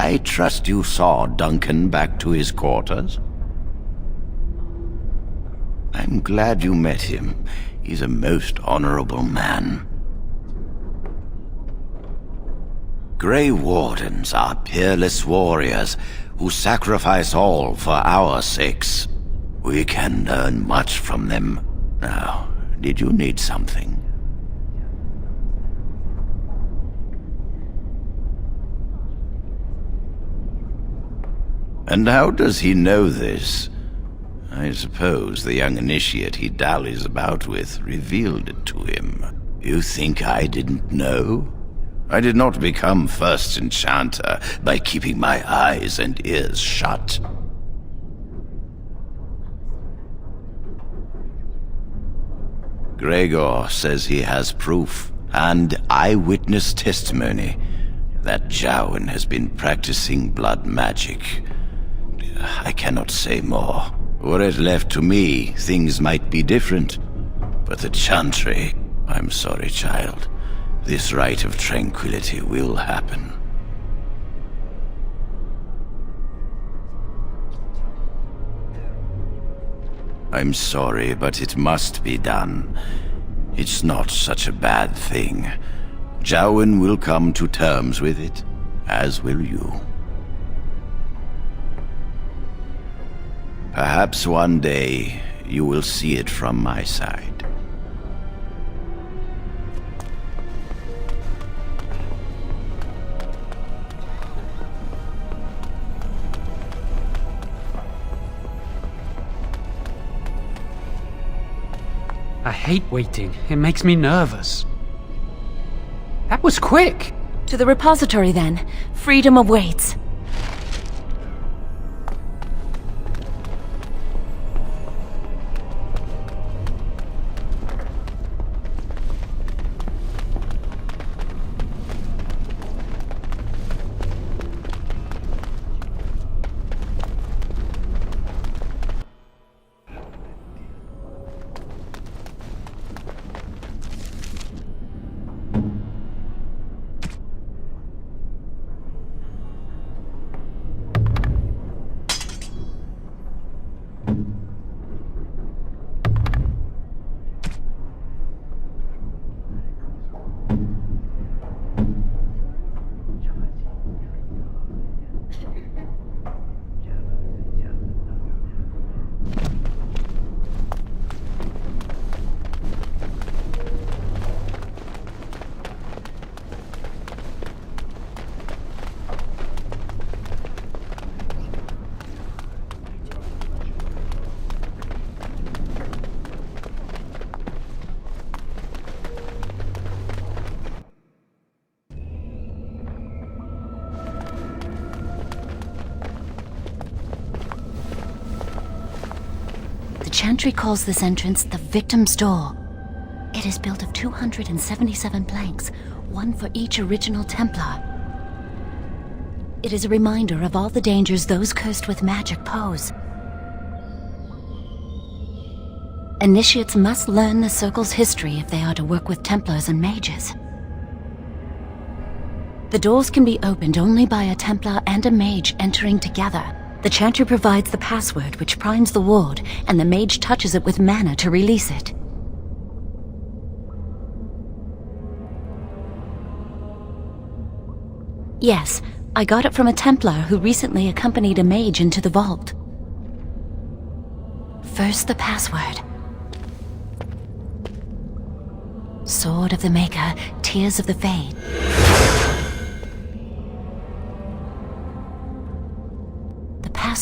I trust you saw Duncan back to his quarters? I'm glad you met him. He's a most honorable man. Grey Wardens are peerless warriors who sacrifice all for our sakes. We can learn much from them. Now, did you need something? And how does he know this? I suppose the young initiate he dallies about with revealed it to him. You think I didn't know? I did not become first enchanter by keeping my eyes and ears shut. Gregor says he has proof and eyewitness testimony that Jowen has been practicing blood magic. I cannot say more. Were it left to me, things might be different. But the Chantry, I'm sorry, child. This rite of tranquility will happen. I'm sorry, but it must be done. It's not such a bad thing. Jowen will come to terms with it, as will you. Perhaps one day you will see it from my side. I hate waiting. It makes me nervous. That was quick! To the repository, then. Freedom awaits. The Chantry calls this entrance the Victim's Door. It is built of 277 planks, one for each original Templar. It is a reminder of all the dangers those cursed with magic pose. Initiates must learn the Circle's history if they are to work with Templars and mages. The doors can be opened only by a Templar and a mage entering together. The Chantry provides the password, which primes the ward, and the mage touches it with mana to release it. Yes, I got it from a Templar who recently accompanied a mage into the vault. First, the password. Sword of the Maker, Tears of the Fade.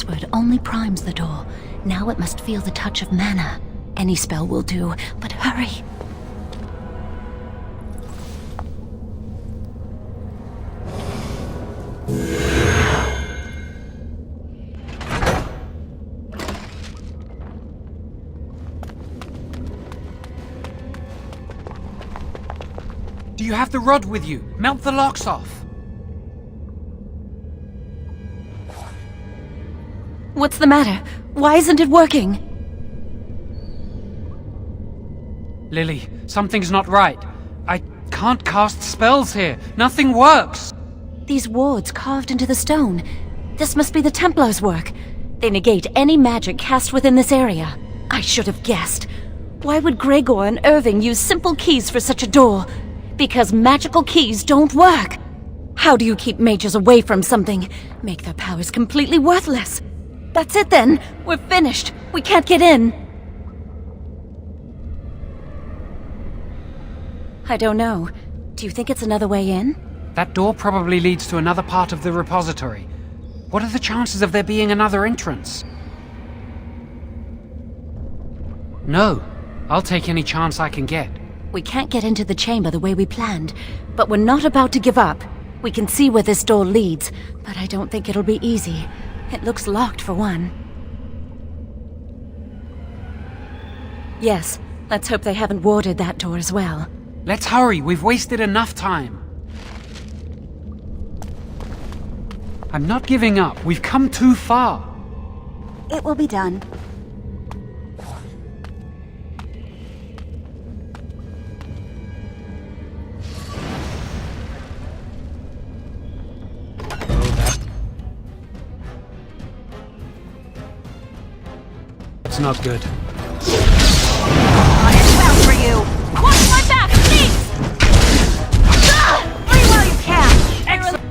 password only primes the door. Now it must feel the touch of mana. Any spell will do, but hurry. Do you have the rod with you? Melt the locks off. What's the matter? Why isn't it working? Lily, something's not right. I can't cast spells here. Nothing works. These wards carved into the stone. This must be the Templars' work. They negate any magic cast within this area. I should have guessed. Why would Gregor and Irving use simple keys for such a door? Because magical keys don't work. How do you keep mages away from something? Make their powers completely worthless. That's it then. We're finished. We can't get in. I don't know. Do you think it's another way in? That door probably leads to another part of the repository. What are the chances of there being another entrance? No. I'll take any chance I can get. We can't get into the chamber the way we planned, but we're not about to give up. We can see where this door leads, but I don't think it'll be easy. It looks locked for one. Yes, let's hope they haven't warded that door as well. Let's hurry, we've wasted enough time. I'm not giving up, we've come too far. It will be done. It's not good. It's well for you! Watch my back, please! Free while you can! Excellent!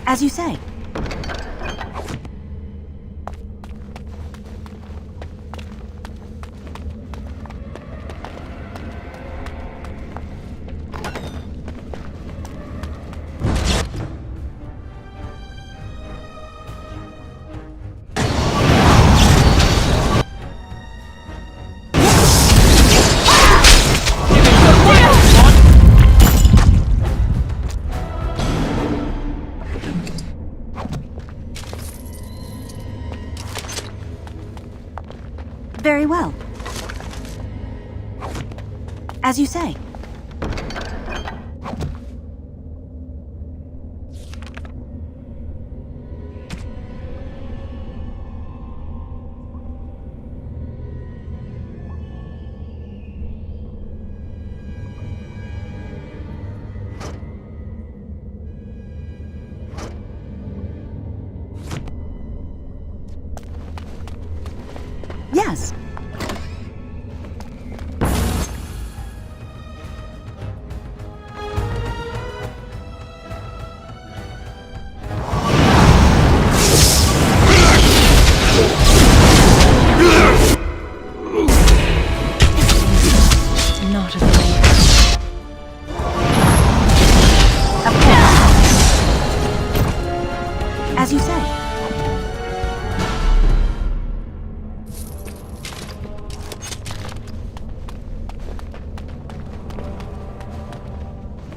As you say. Very well. As you say. Yes. Not afraid. Of course. As you say.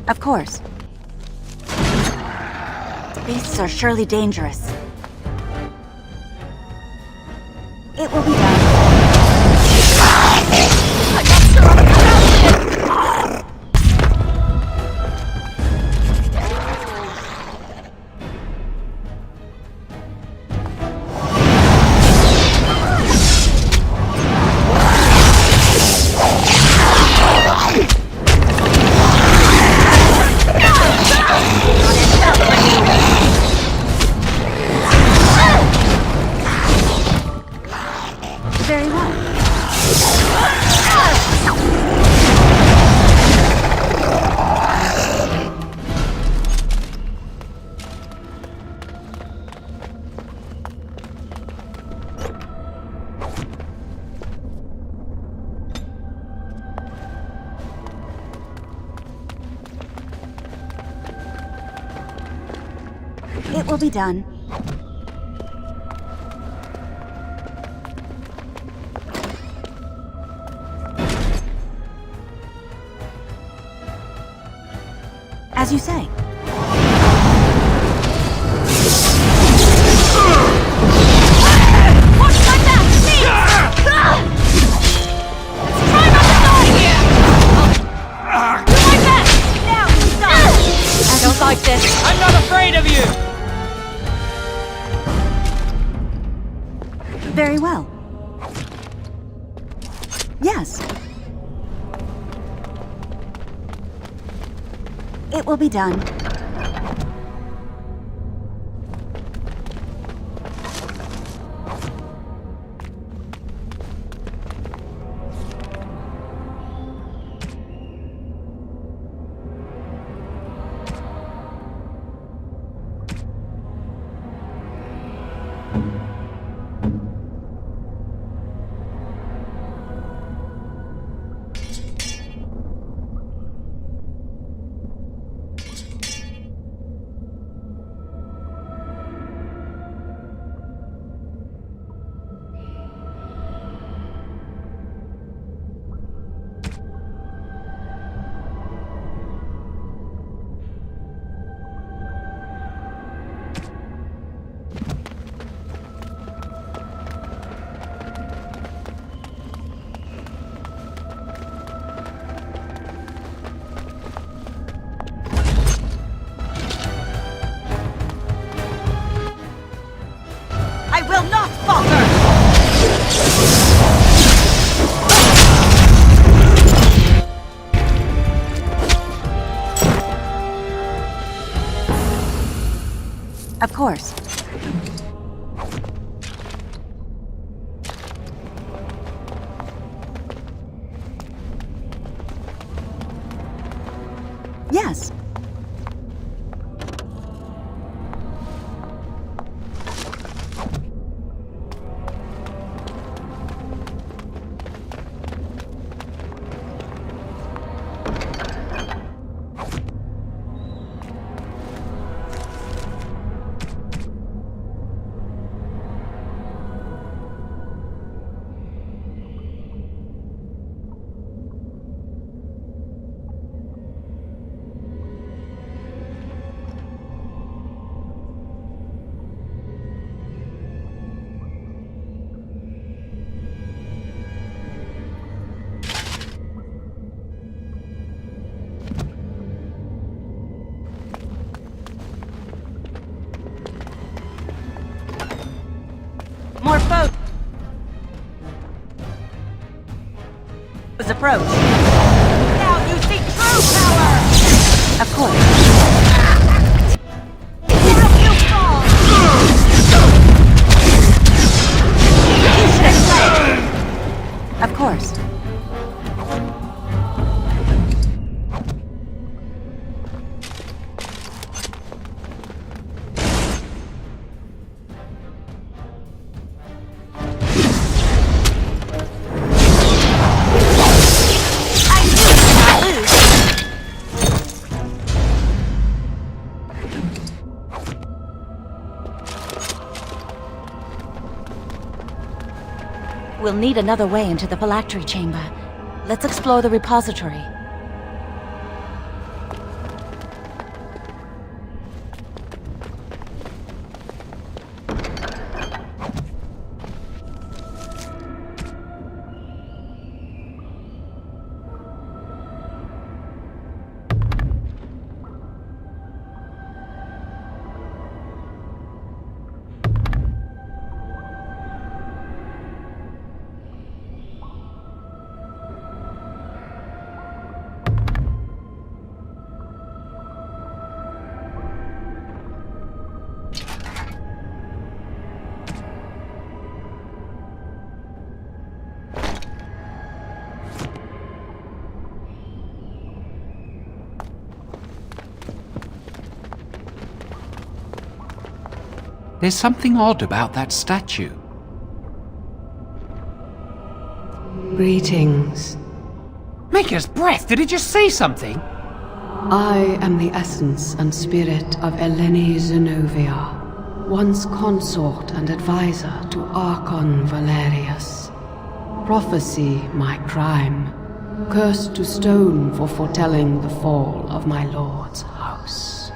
Of course. Beasts are surely dangerous. It will be done. Very well. It will be done. As you say. Watch my back, please! Try not to die here! Do my best! Now, stop! I don't like this. I'm not afraid of you! Very well. Yes. It will be done. I will not falter! Of course. Yes. Was approached. Now you see true power! Of course. Now you fall! You should have fled. Of course. We'll need another way into the phylactery chamber. Let's explore the repository. There's something odd about that statue. Greetings. Maker's breath, did it just say something? I am the essence and spirit of Eleni Zenobia, once consort and advisor to Archon Valerius. Prophecy my crime, cursed to stone for foretelling the fall of my lord's house.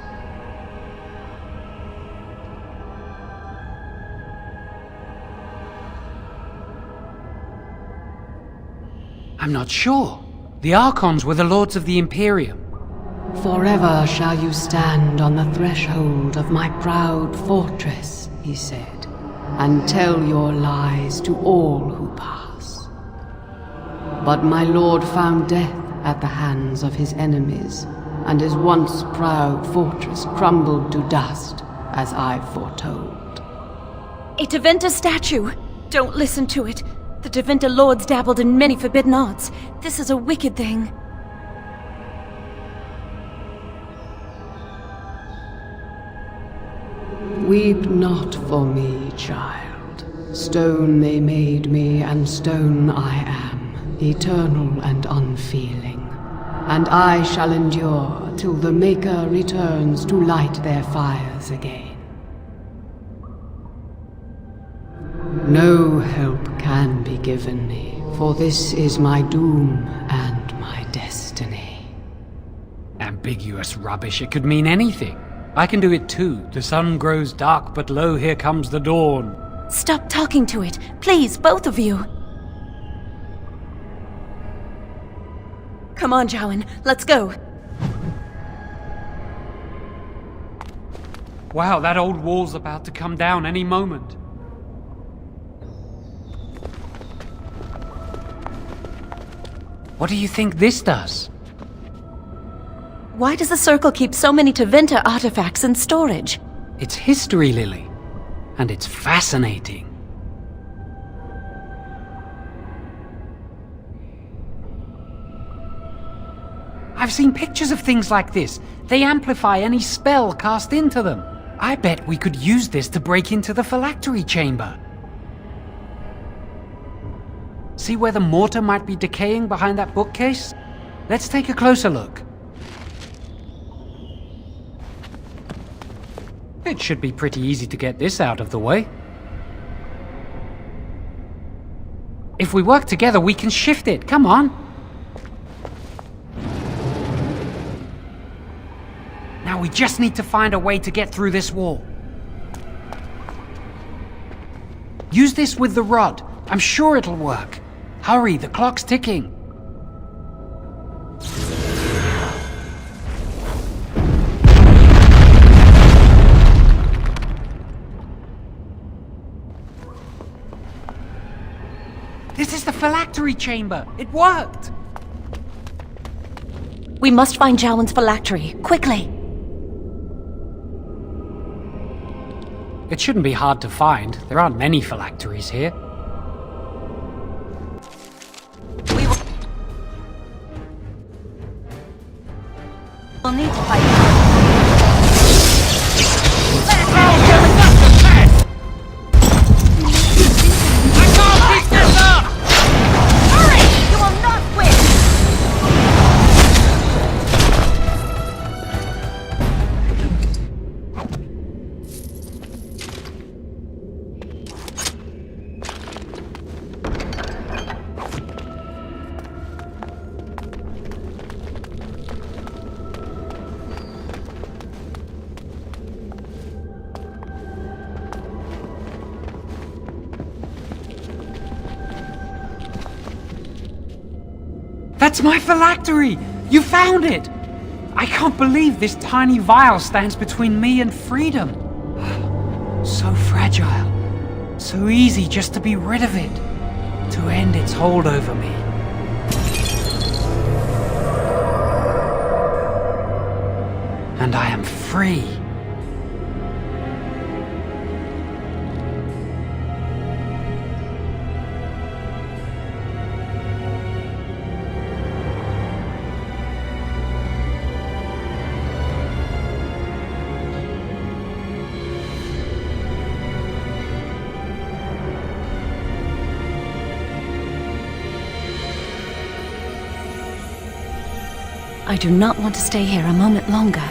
I'm not sure. The Archons were the lords of the Imperium. Forever shall you stand on the threshold of my proud fortress, he said, and tell your lies to all who pass. But my lord found death at the hands of his enemies, and his once proud fortress crumbled to dust, as I foretold. A Tevinter statue! Don't listen to it. The Tevinter lords dabbled in many forbidden arts. This is a wicked thing. Weep not for me, child. Stone they made me, and stone I am, eternal and unfeeling. And I shall endure till the Maker returns to light their fires again. No help can be given me, for this is my doom and my destiny. Ambiguous rubbish, it could mean anything. I can do it too. The sun grows dark, but lo, here comes the dawn. Stop talking to it. Please, both of you. Come on, Jowan. Let's go. Wow, that old wall's about to come down any moment. What do you think this does? Why does the Circle keep so many Tevinter artifacts in storage? It's history, Lily. And it's fascinating. I've seen pictures of things like this. They amplify any spell cast into them. I bet we could use this to break into the phylactery chamber. See where the mortar might be decaying behind that bookcase? Let's take a closer look. It should be pretty easy to get this out of the way. If we work together, we can shift it. Come on. Now we just need to find a way to get through this wall. Use this with the rod. I'm sure it'll work. Hurry, the clock's ticking. This is the phylactery chamber! It worked! We must find Jowan's phylactery, quickly! It shouldn't be hard to find. There aren't many phylacteries here. We'll need to fight. That's my phylactery! You found it! I can't believe this tiny vial stands between me and freedom. So fragile. So easy just to be rid of it. To end its hold over me. And I am free. I do not want to stay here a moment longer.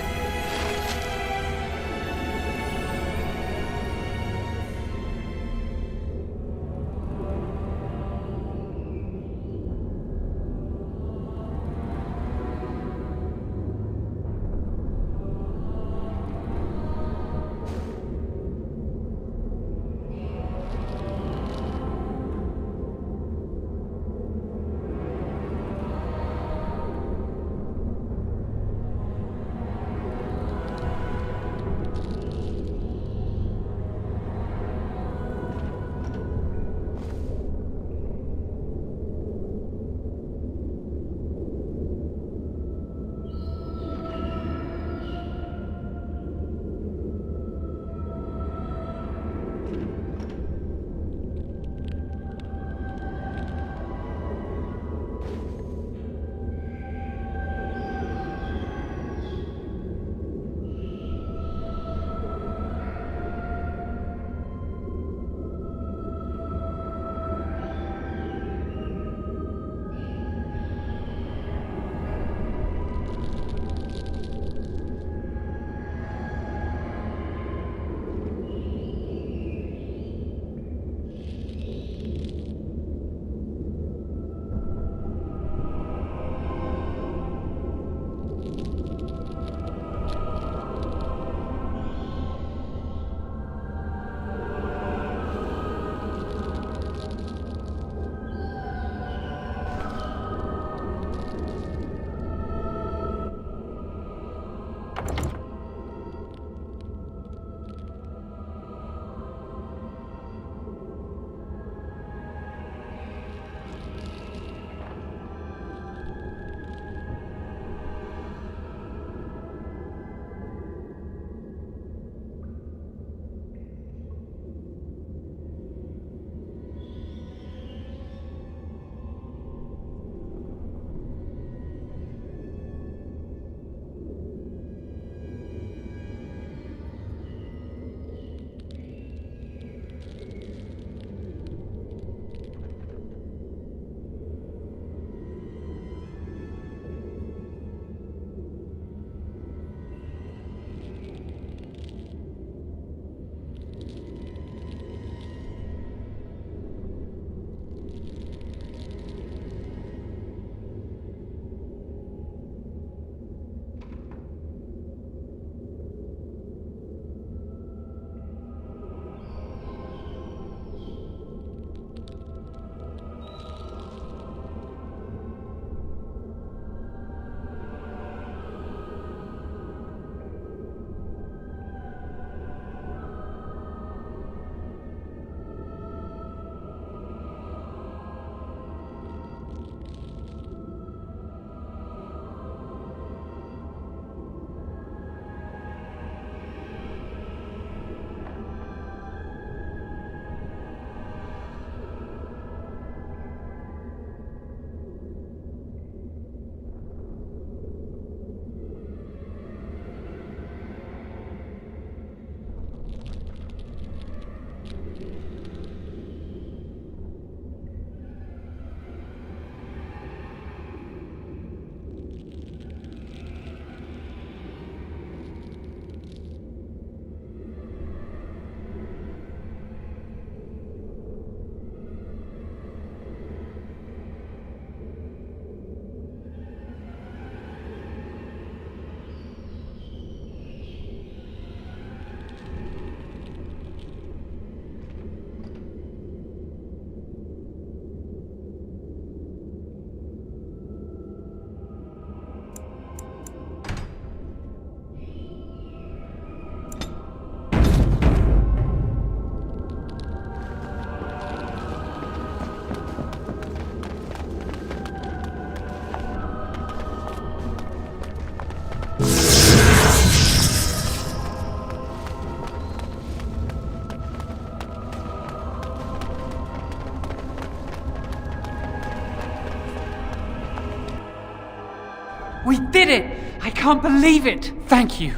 We did it! I can't believe it! Thank you.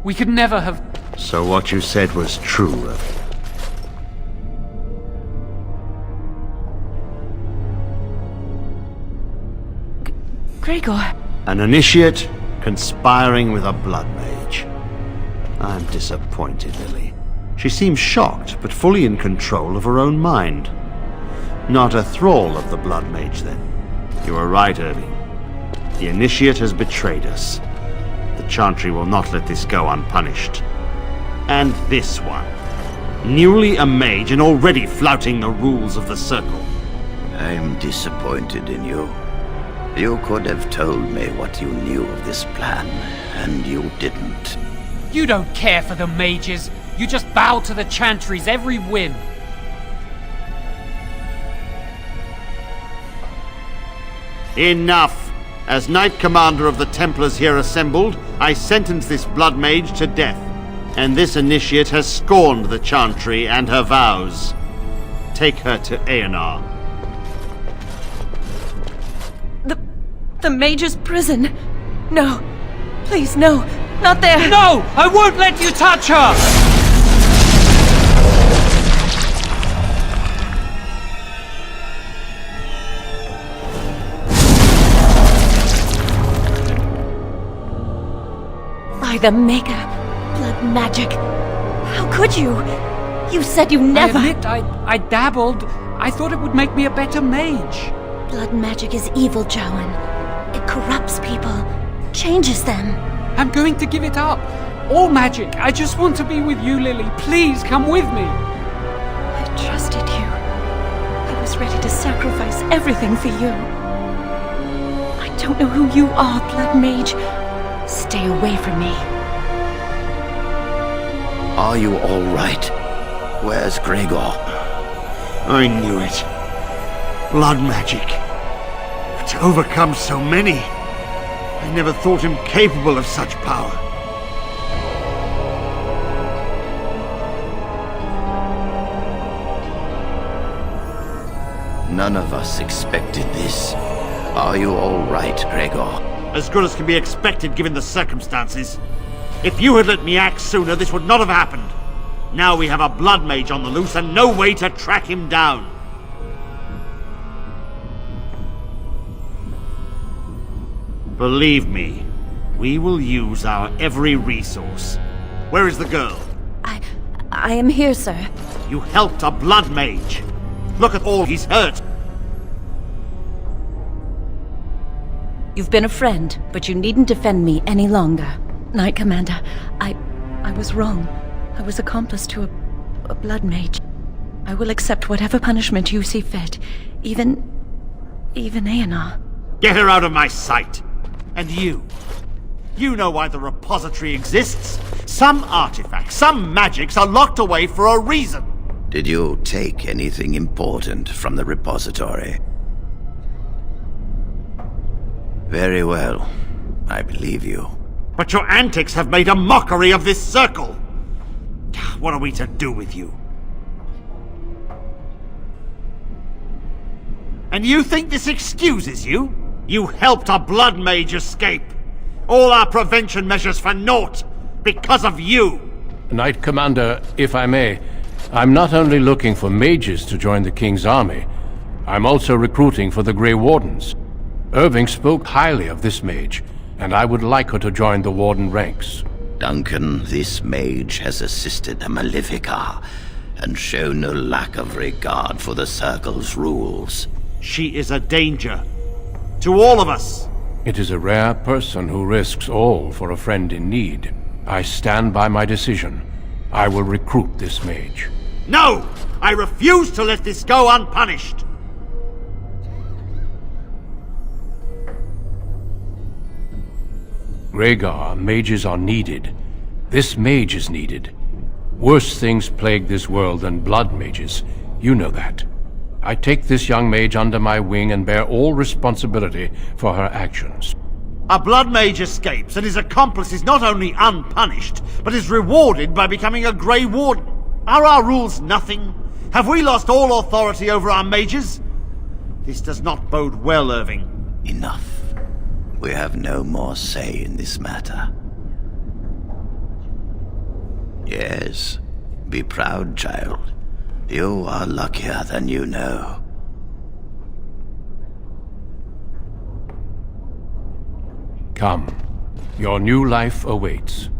We could never have... So what you said was true. Gregor. An initiate conspiring with a blood mage. I'm disappointed, Lily. She seems shocked, but fully in control of her own mind. Not a thrall of the blood mage, then. You were right, Irving. The initiate has betrayed us. The Chantry will not let this go unpunished. And this one. Newly a mage and already flouting the rules of the Circle. I'm disappointed in you. You could have told me what you knew of this plan, and you didn't. You don't care for the mages. You just bow to the Chantry's every whim. Enough! As Knight Commander of the Templars here assembled, I sentence this blood mage to death. And this initiate has scorned the Chantry and her vows. Take her to Aenar. The Mage's prison. No. Please, no. Not there. No! I won't let you touch her! By the Maker. Blood magic. How could you? You said you never... I admit, I dabbled. I thought it would make me a better mage. Blood magic is evil, Jowan. It corrupts people. Changes them. I'm going to give it up. All magic. I just want to be with you, Lily. Please, come with me. I trusted you. I was ready to sacrifice everything for you. I don't know who you are, Blood Mage. Stay away from me. Are you all right? Where's Gregor? I knew it. Blood magic. But to overcome so many, I never thought him capable of such power. None of us expected this. Are you all right, Gregor? As good as can be expected given the circumstances. If you had let me act sooner, this would not have happened. Now we have a blood mage on the loose and no way to track him down. Believe me, we will use our every resource. Where is the girl? I am here, sir. You helped a blood mage. Look at all he's hurt. You've been a friend, but you needn't defend me any longer. Knight Commander, I was wrong. I was accomplice to a blood mage. I will accept whatever punishment you see fit. Even Aenar. Get her out of my sight! And you know why the repository exists? Some artifacts, some magics are locked away for a reason. Did you take anything important from the repository? Very well. I believe you. But your antics have made a mockery of this circle. What are we to do with you? And you think this excuses you? You helped a blood mage escape. All our prevention measures for naught because of you. Knight Commander, if I may, I'm not only looking for mages to join the King's army, I'm also recruiting for the Grey Wardens. Irving spoke highly of this mage, and I would like her to join the Warden ranks. Duncan, this mage has assisted the Malefica, and shown no lack of regard for the Circle's rules. She is a danger. To all of us. It is a rare person who risks all for a friend in need. I stand by my decision. I will recruit this mage. No! I refuse to let this go unpunished! Rhaegar, mages are needed. This mage is needed. Worse things plague this world than blood mages. You know that. I take this young mage under my wing and bear all responsibility for her actions. A blood mage escapes, and his accomplice is not only unpunished, but is rewarded by becoming a Grey Warden. Are our rules nothing? Have we lost all authority over our mages? This does not bode well, Irving. Enough. We have no more say in this matter. Yes, be proud, child. You are luckier than you know. Come. Your new life awaits.